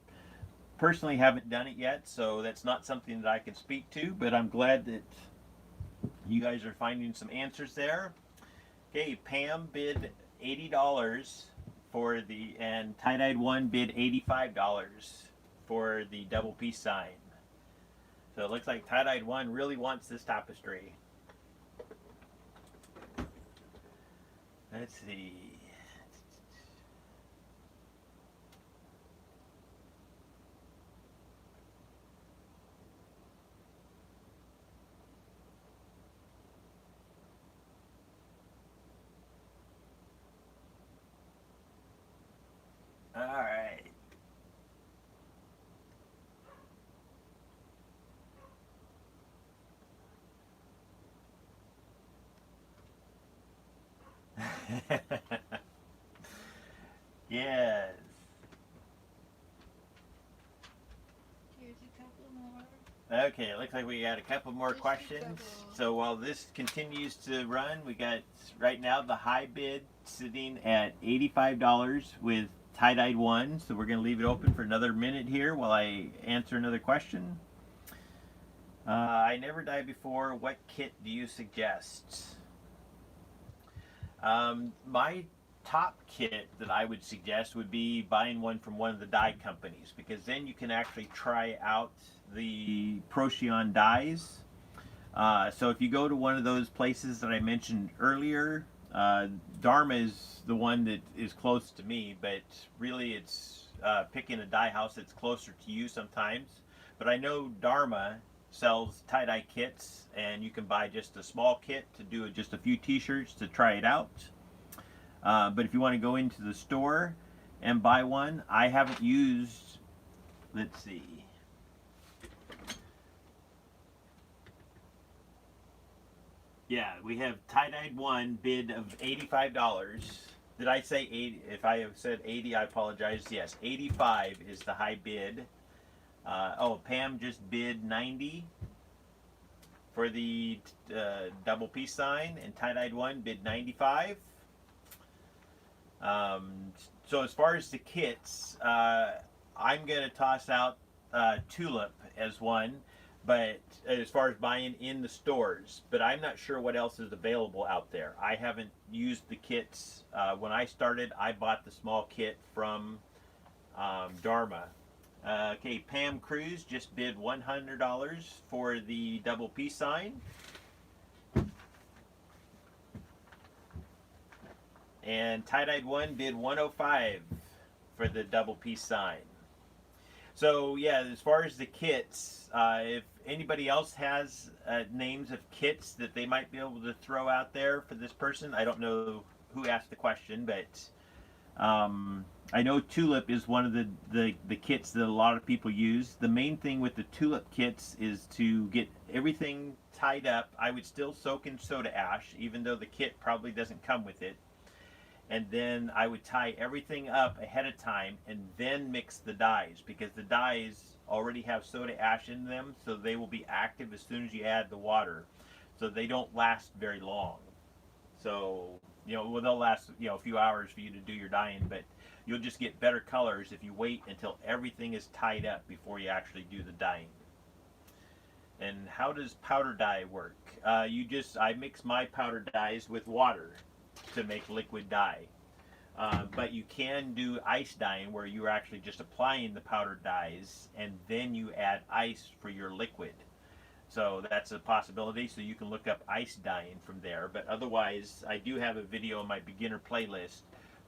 personally haven't done it yet, so that's not something that I can speak to, but I'm glad that you guys are finding some answers there. Okay, Pam bid $80 and Tie-Dyed One bid $85 for the double peace sign. So it looks like Tie-Dyed One really wants this tapestry. Let's see. All right. Yes. Here's a couple more. Okay, it looks like we got a couple more Just a questions. couple. So while this continues to run, we got right now the high bid sitting at $85 with Tie-Dyed One. So we're going to leave it open for another minute here while I answer another question. I never dyed before. What kit do you suggest? My top kit that I would suggest would be buying one from one of the dye companies, because then you can actually try out the Procyon dyes. So if you go to one of those places that I mentioned earlier, Dharma is the one that is close to me, but really it's picking a dye house that's closer to you sometimes. But I know Dharma sells tie-dye kits, and you can buy just a small kit to do just a few t-shirts to try it out. But if you want to go into the store and buy one, I haven't used, let's see. Yeah, we have Tie-Dyed One bid of $85. Did I say 80? If I have said 80, I apologize. Yes, 85 is the high bid. Pam just bid 90 for the double peace sign, and Tie-Dyed One bid 95. So as far as the kits, I'm going to toss out Tulip as one, but as far as buying in the stores, but I'm not sure what else is available out there. I haven't used the kits. When I started, I bought the small kit from Dharma. Okay, Pam Cruz just bid $100 for the double peace sign. And tie-dyed 1 bid 105 for the double piece sign. So yeah, as far as the kits, if anybody else has names of kits that they might be able to throw out there for this person, I don't know who asked the question, but I know Tulip is one of the kits that a lot of people use. The main thing with the Tulip kits is to get everything tied up. I would still soak in soda ash, even though the kit probably doesn't come with it. And then I would tie everything up ahead of time and then mix the dyes, because the dyes already have soda ash in them, so they will be active as soon as you add the water. So they don't last very long. So, well, they'll last, a few hours for you to do your dyeing, but you'll just get better colors if you wait until everything is tied up before you actually do the dyeing. And how does powder dye work? I mix my powder dyes with water to make liquid dye. But you can do ice dyeing, where you're actually just applying the powder dyes and then you add ice for your liquid. So that's a possibility. So you can look up ice dyeing from there. But otherwise, I do have a video in my beginner playlist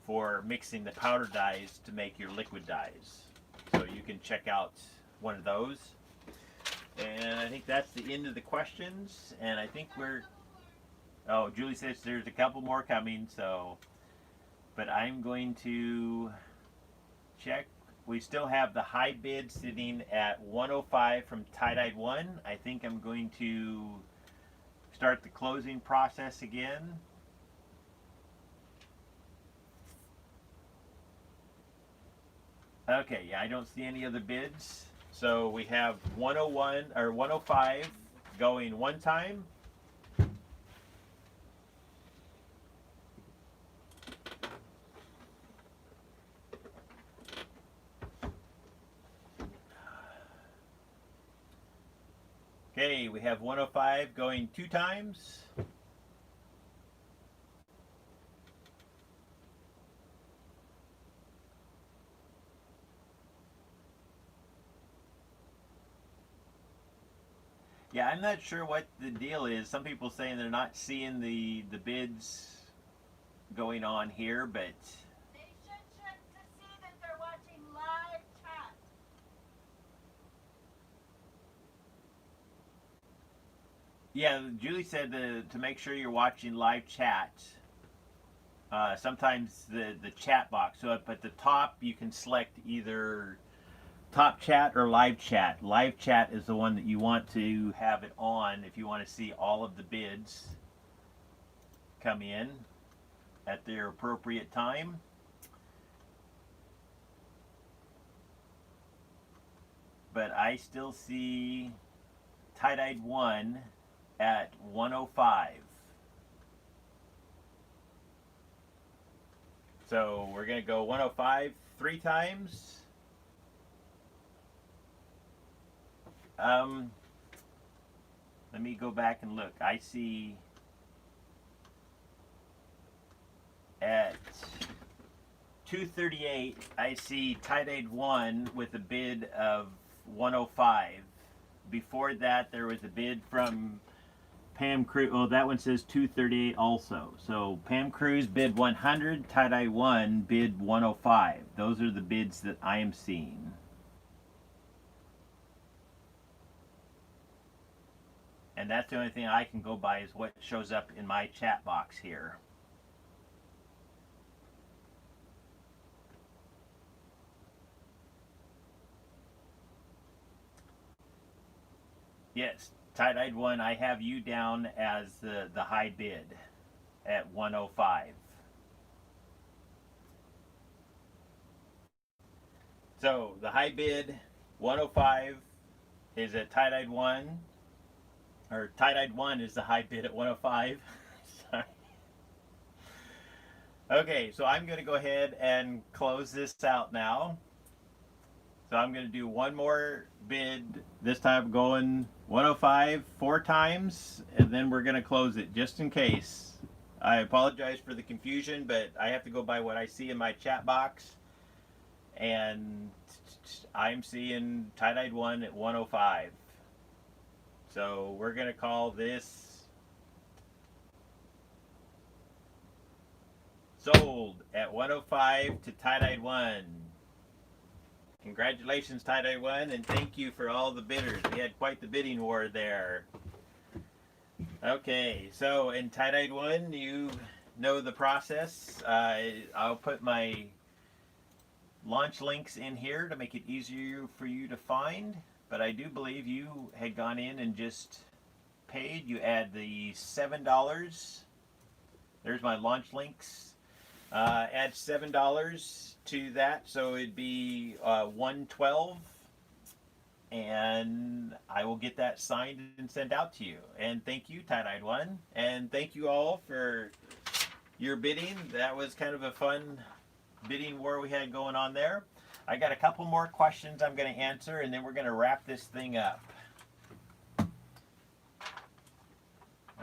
for mixing the powder dyes to make your liquid dyes. So you can check out one of those. And I think that's the end of the questions. And I think oh, Julie says there's a couple more coming, so, but I'm going to check. We still have the high bid sitting at 105 from tie-dyed 1. I think I'm going to start the closing process again. Okay, yeah, I don't see any other bids. So we have 101 or 105 going one time. Okay, we have 105 going two times. Yeah, I'm not sure what the deal is. Some people saying they're not seeing the bids going on here, but They should check to see that they're watching live chat. yeah, Julie said to make sure you're watching live chat. Sometimes the chat box. So up at the top, you can select either top chat or live chat. Live chat is the one that you want to have it on if you want to see all of the bids come in at their appropriate time. But I still see tie-dyed 1 at 105. So we're going to go 105 three times. Let me go back and look. I see at 238, I see tie-dyed 1 with a bid of 105. Before that, there was a bid from Pam Cruz. Oh, that one says 238 also. So Pam Cruz bid 100, tie-dye 1 bid 105. Those are the bids that I am seeing. And that's the only thing I can go by is what shows up in my chat box here. Yes, tie-dyed 1, I have you down as the high bid at 105. So the high bid 105 is at tie-dyed 1. Or tie-dyed 1 is the high bid at 105. Sorry. Okay, so I'm going to go ahead and close this out now. So I'm going to do one more bid, this time going 105 4 times, and then we're going to close it just in case. I apologize for the confusion, but I have to go by what I see in my chat box. And I'm seeing tie-dyed 1 at 105. So we're going to call this sold at 105 to Tie-Dyed One. Congratulations, Tie-Dyed One, and thank you for all the bidders. We had quite the bidding war there. Okay, so in Tie-Dyed One, you know the process. I'll put my launch links in here to make it easier for you to find, but I do believe you had gone in and just paid. You add the $7. There's my launch links. Add $7 to that, so it'd be $112, and I will get that signed and sent out to you. And thank you, Tie-Dyed One, and thank you all for your bidding. That was kind of a fun bidding war we had going on there. I got a couple more questions I'm going to answer, and then we're going to wrap this thing up.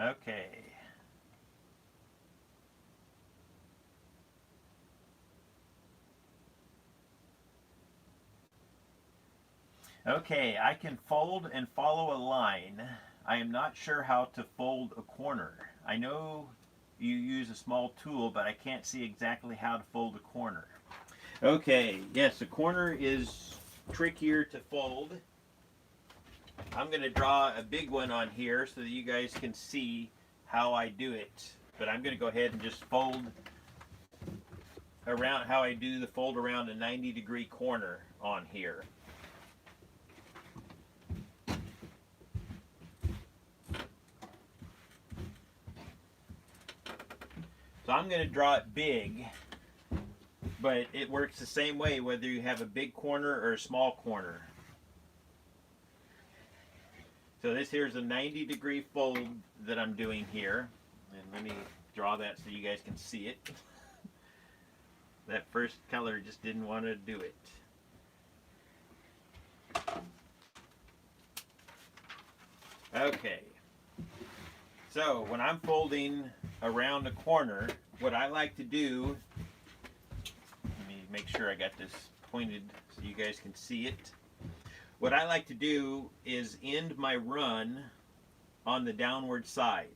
Okay. Okay, I can fold and follow a line. I am not sure how to fold a corner. I know you use a small tool, but I can't see exactly how to fold a corner. Okay, yes, a corner is trickier to fold. I'm going to draw a big one on here so that you guys can see how I do it. But I'm going to go ahead and just fold around how I do the fold around a 90-degree corner on here. So I'm going to draw it big, but it works the same way whether you have a big corner or a small corner. So this here's a 90-degree fold that I'm doing here. And let me draw that so you guys can see it. That first color just didn't want to do it. Okay. So when I'm folding around a corner, what I like to do, let me make sure I got this pointed so you guys can see it. What I like to do is end my run on the downward side.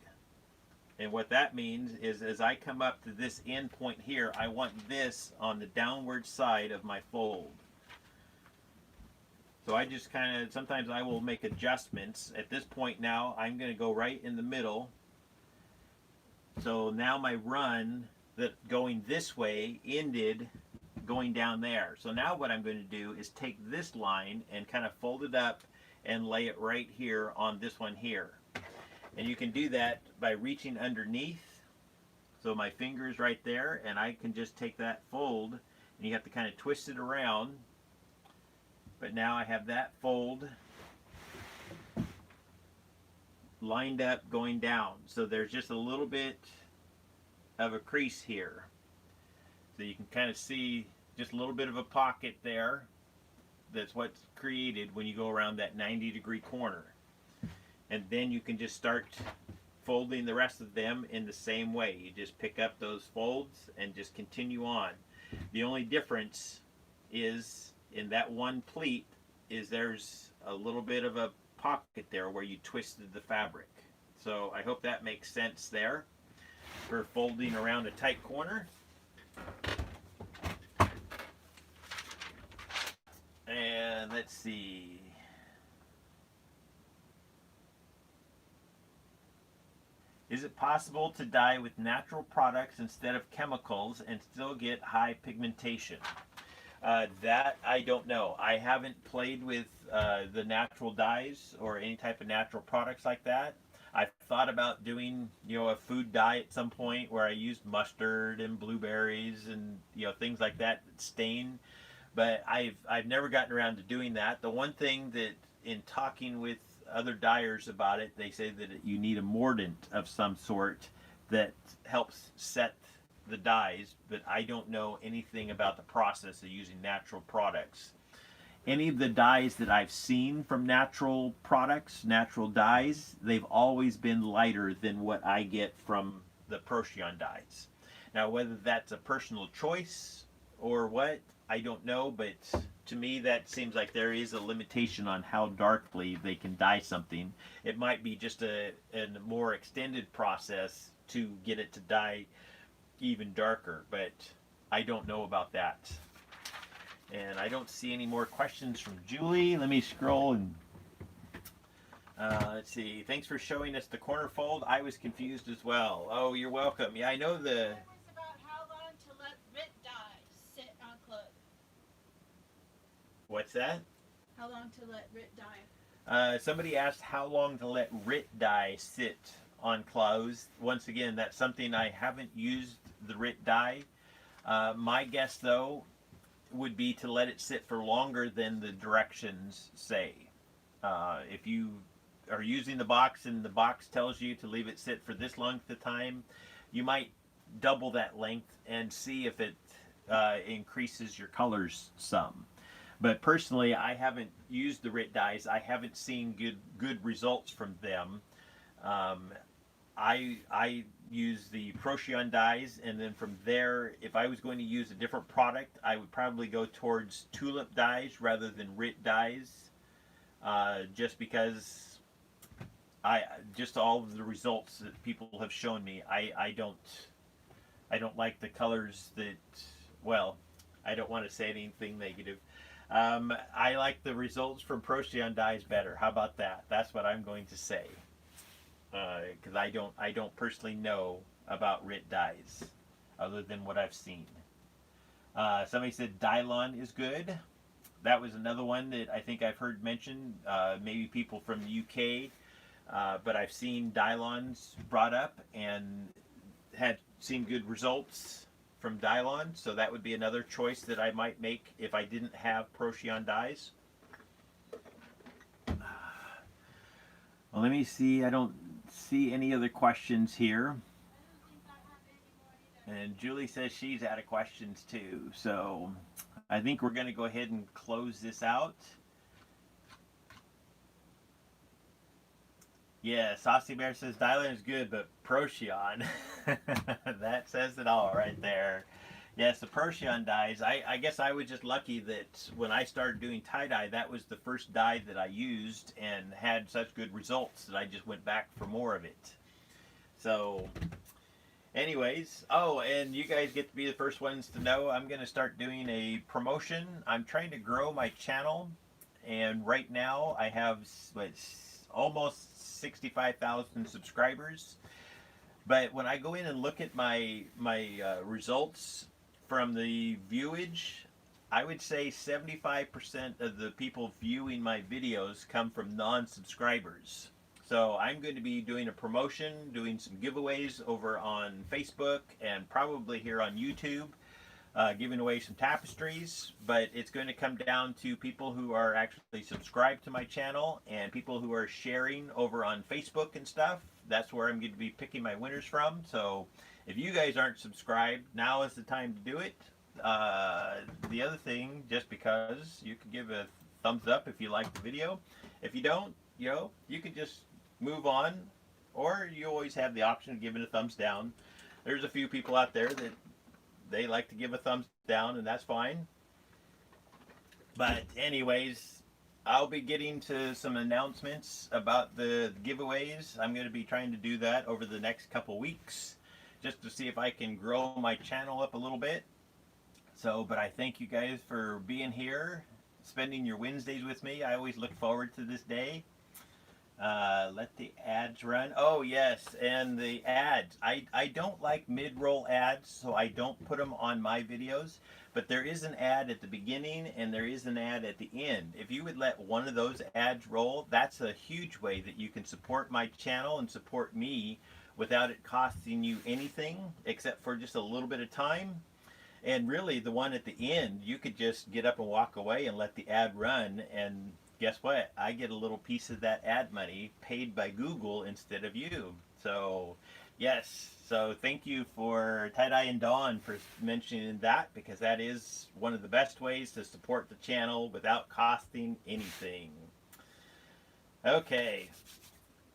And what that means is as I come up to this end point here, I want this on the downward side of my fold. So I just kind of, sometimes I will make adjustments. At this point now, I'm going to go right in the middle. So now my run that going this way ended going down there. So now what I'm going to do is take this line and kind of fold it up and lay it right here on this one here. And you can do that by reaching underneath. So my finger's right there, and I can just take that fold, and you have to kind of twist it around. But now I have that fold lined up going down. So there's just a little bit of a crease here. So you can kind of see just a little bit of a pocket there. That's what's created when you go around that 90-degree corner. And then you can just start folding the rest of them in the same way. You just pick up those folds and just continue on. The only difference is in that one pleat is there's a little bit of a pocket there where you twisted the fabric. So I hope that makes sense there for folding around a tight corner. And let's see. Is it possible to dye with natural products instead of chemicals and still get high pigmentation? That I don't know. I haven't played with the natural dyes or any type of natural products like that. I've thought about doing, a food dye at some point where I used mustard and blueberries and things like that stain, but I've never gotten around to doing that. The one thing that in talking with other dyers about it, they say that you need a mordant of some sort that helps set the dyes, but I don't know anything about the process of using natural products. Any of the dyes that I've seen from natural products, natural dyes, they've always been lighter than what I get from the Procyon dyes. Now, whether that's a personal choice or what, I don't know, but to me that seems like there is a limitation on how darkly they can dye something. It might be just a more extended process to get it to dye even darker, but I don't know about that. And I don't see any more questions from Julie. Let me scroll and let's see. Thanks for showing us the corner fold. I was confused as well. Oh, you're welcome. Yeah, I know the... That was about how long to let RIT dye sit on clothes. What's that? How long to let RIT dye? Somebody asked how long to let RIT dye sit on clothes. Once again, that's something I haven't used the RIT dye. My guess, though, would be to let it sit for longer than the directions say. If you are using the box and the box tells you to leave it sit for this length of time, you might double that length and see if it increases your colors some. But personally, I haven't used the RIT dyes. I haven't seen good results from them. I use the Procyon dyes, and then from there, if I was going to use a different product, I would probably go towards tulip dyes rather than RIT dyes, just because just all of the results that people have shown me, I don't like the colors that, well, I don't want to say anything negative. I like the results from Procyon dyes better. How about that? That's what I'm going to say. Because I don't personally know about RIT dyes other than what I've seen. Somebody said Dylon is good. That was another one that I think I've heard mentioned. Maybe people from the UK, but I've seen Dylons brought up and had seen good results from Dylon. So that would be another choice that I might make if I didn't have Procyon dyes. Well, let me see. I don't see any other questions here. And Julie says she's out of questions too. So I think we're going to go ahead and close this out. Yeah, Saucy Bear says Dylon is good, but Procyon, that says it all right there. Yes, the Procyon dyes, I guess I was just lucky that when I started doing tie-dye, that was the first dye that I used and had such good results that I just went back for more of it. So, anyways, oh, and you guys get to be the first ones to know I'm going to start doing a promotion. I'm trying to grow my channel, and right now I have almost 65,000 subscribers. But when I go in and look at my results from the viewage, I would say 75% of the people viewing my videos come from non-subscribers. So I'm going to be doing a promotion, doing some giveaways over on Facebook and probably here on YouTube, giving away some tapestries. But it's going to come down to people who are actually subscribed to my channel and people who are sharing over on Facebook and stuff. That's where I'm going to be picking my winners from. So if you guys aren't subscribed, now is the time to do it. The other thing, just because, you can give a thumbs up if you like the video. If you don't, you can just move on, or you always have the option of giving a thumbs down. There's a few people out there that they like to give a thumbs down, and that's fine. But anyways, I'll be getting to some announcements about the giveaways. I'm going to be trying to do that over the next couple weeks, just to see if I can grow my channel up a little bit. So, but I thank you guys for being here, spending your Wednesdays with me. I always look forward to this day. Let the ads run. Oh yes, and the ads. I don't like mid-roll ads, so I don't put them on my videos. But there is an ad at the beginning and there is an ad at the end. If you would let one of those ads roll, that's a huge way that you can support my channel and support me without it costing you anything except for just a little bit of time. And really, the one at the end, you could just get up and walk away and let the ad run, and guess what? I get a little piece of that ad money paid by Google instead of you. So, yes. So thank you for Tie-Dye and Dawn for mentioning that, because that is one of the best ways to support the channel without costing anything. Okay.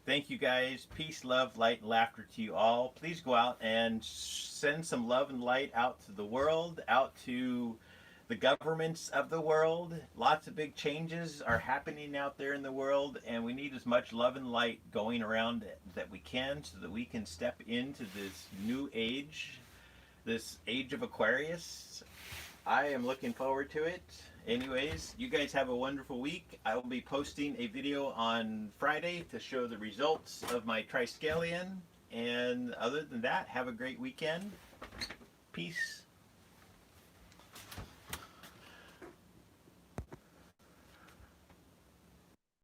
Thank you guys. Peace, love, light, and laughter to you all. Please go out and send some love and light out to the world, out to the governments of the world. Lots of big changes are happening out there in the world, and we need as much love and light going around that we can, so that we can step into this new age this Age of Aquarius. I am looking forward to it. Anyways, you guys have a wonderful week. I will be posting a video on Friday to show the results of my Triskelion. And other than that, have a great weekend. Peace.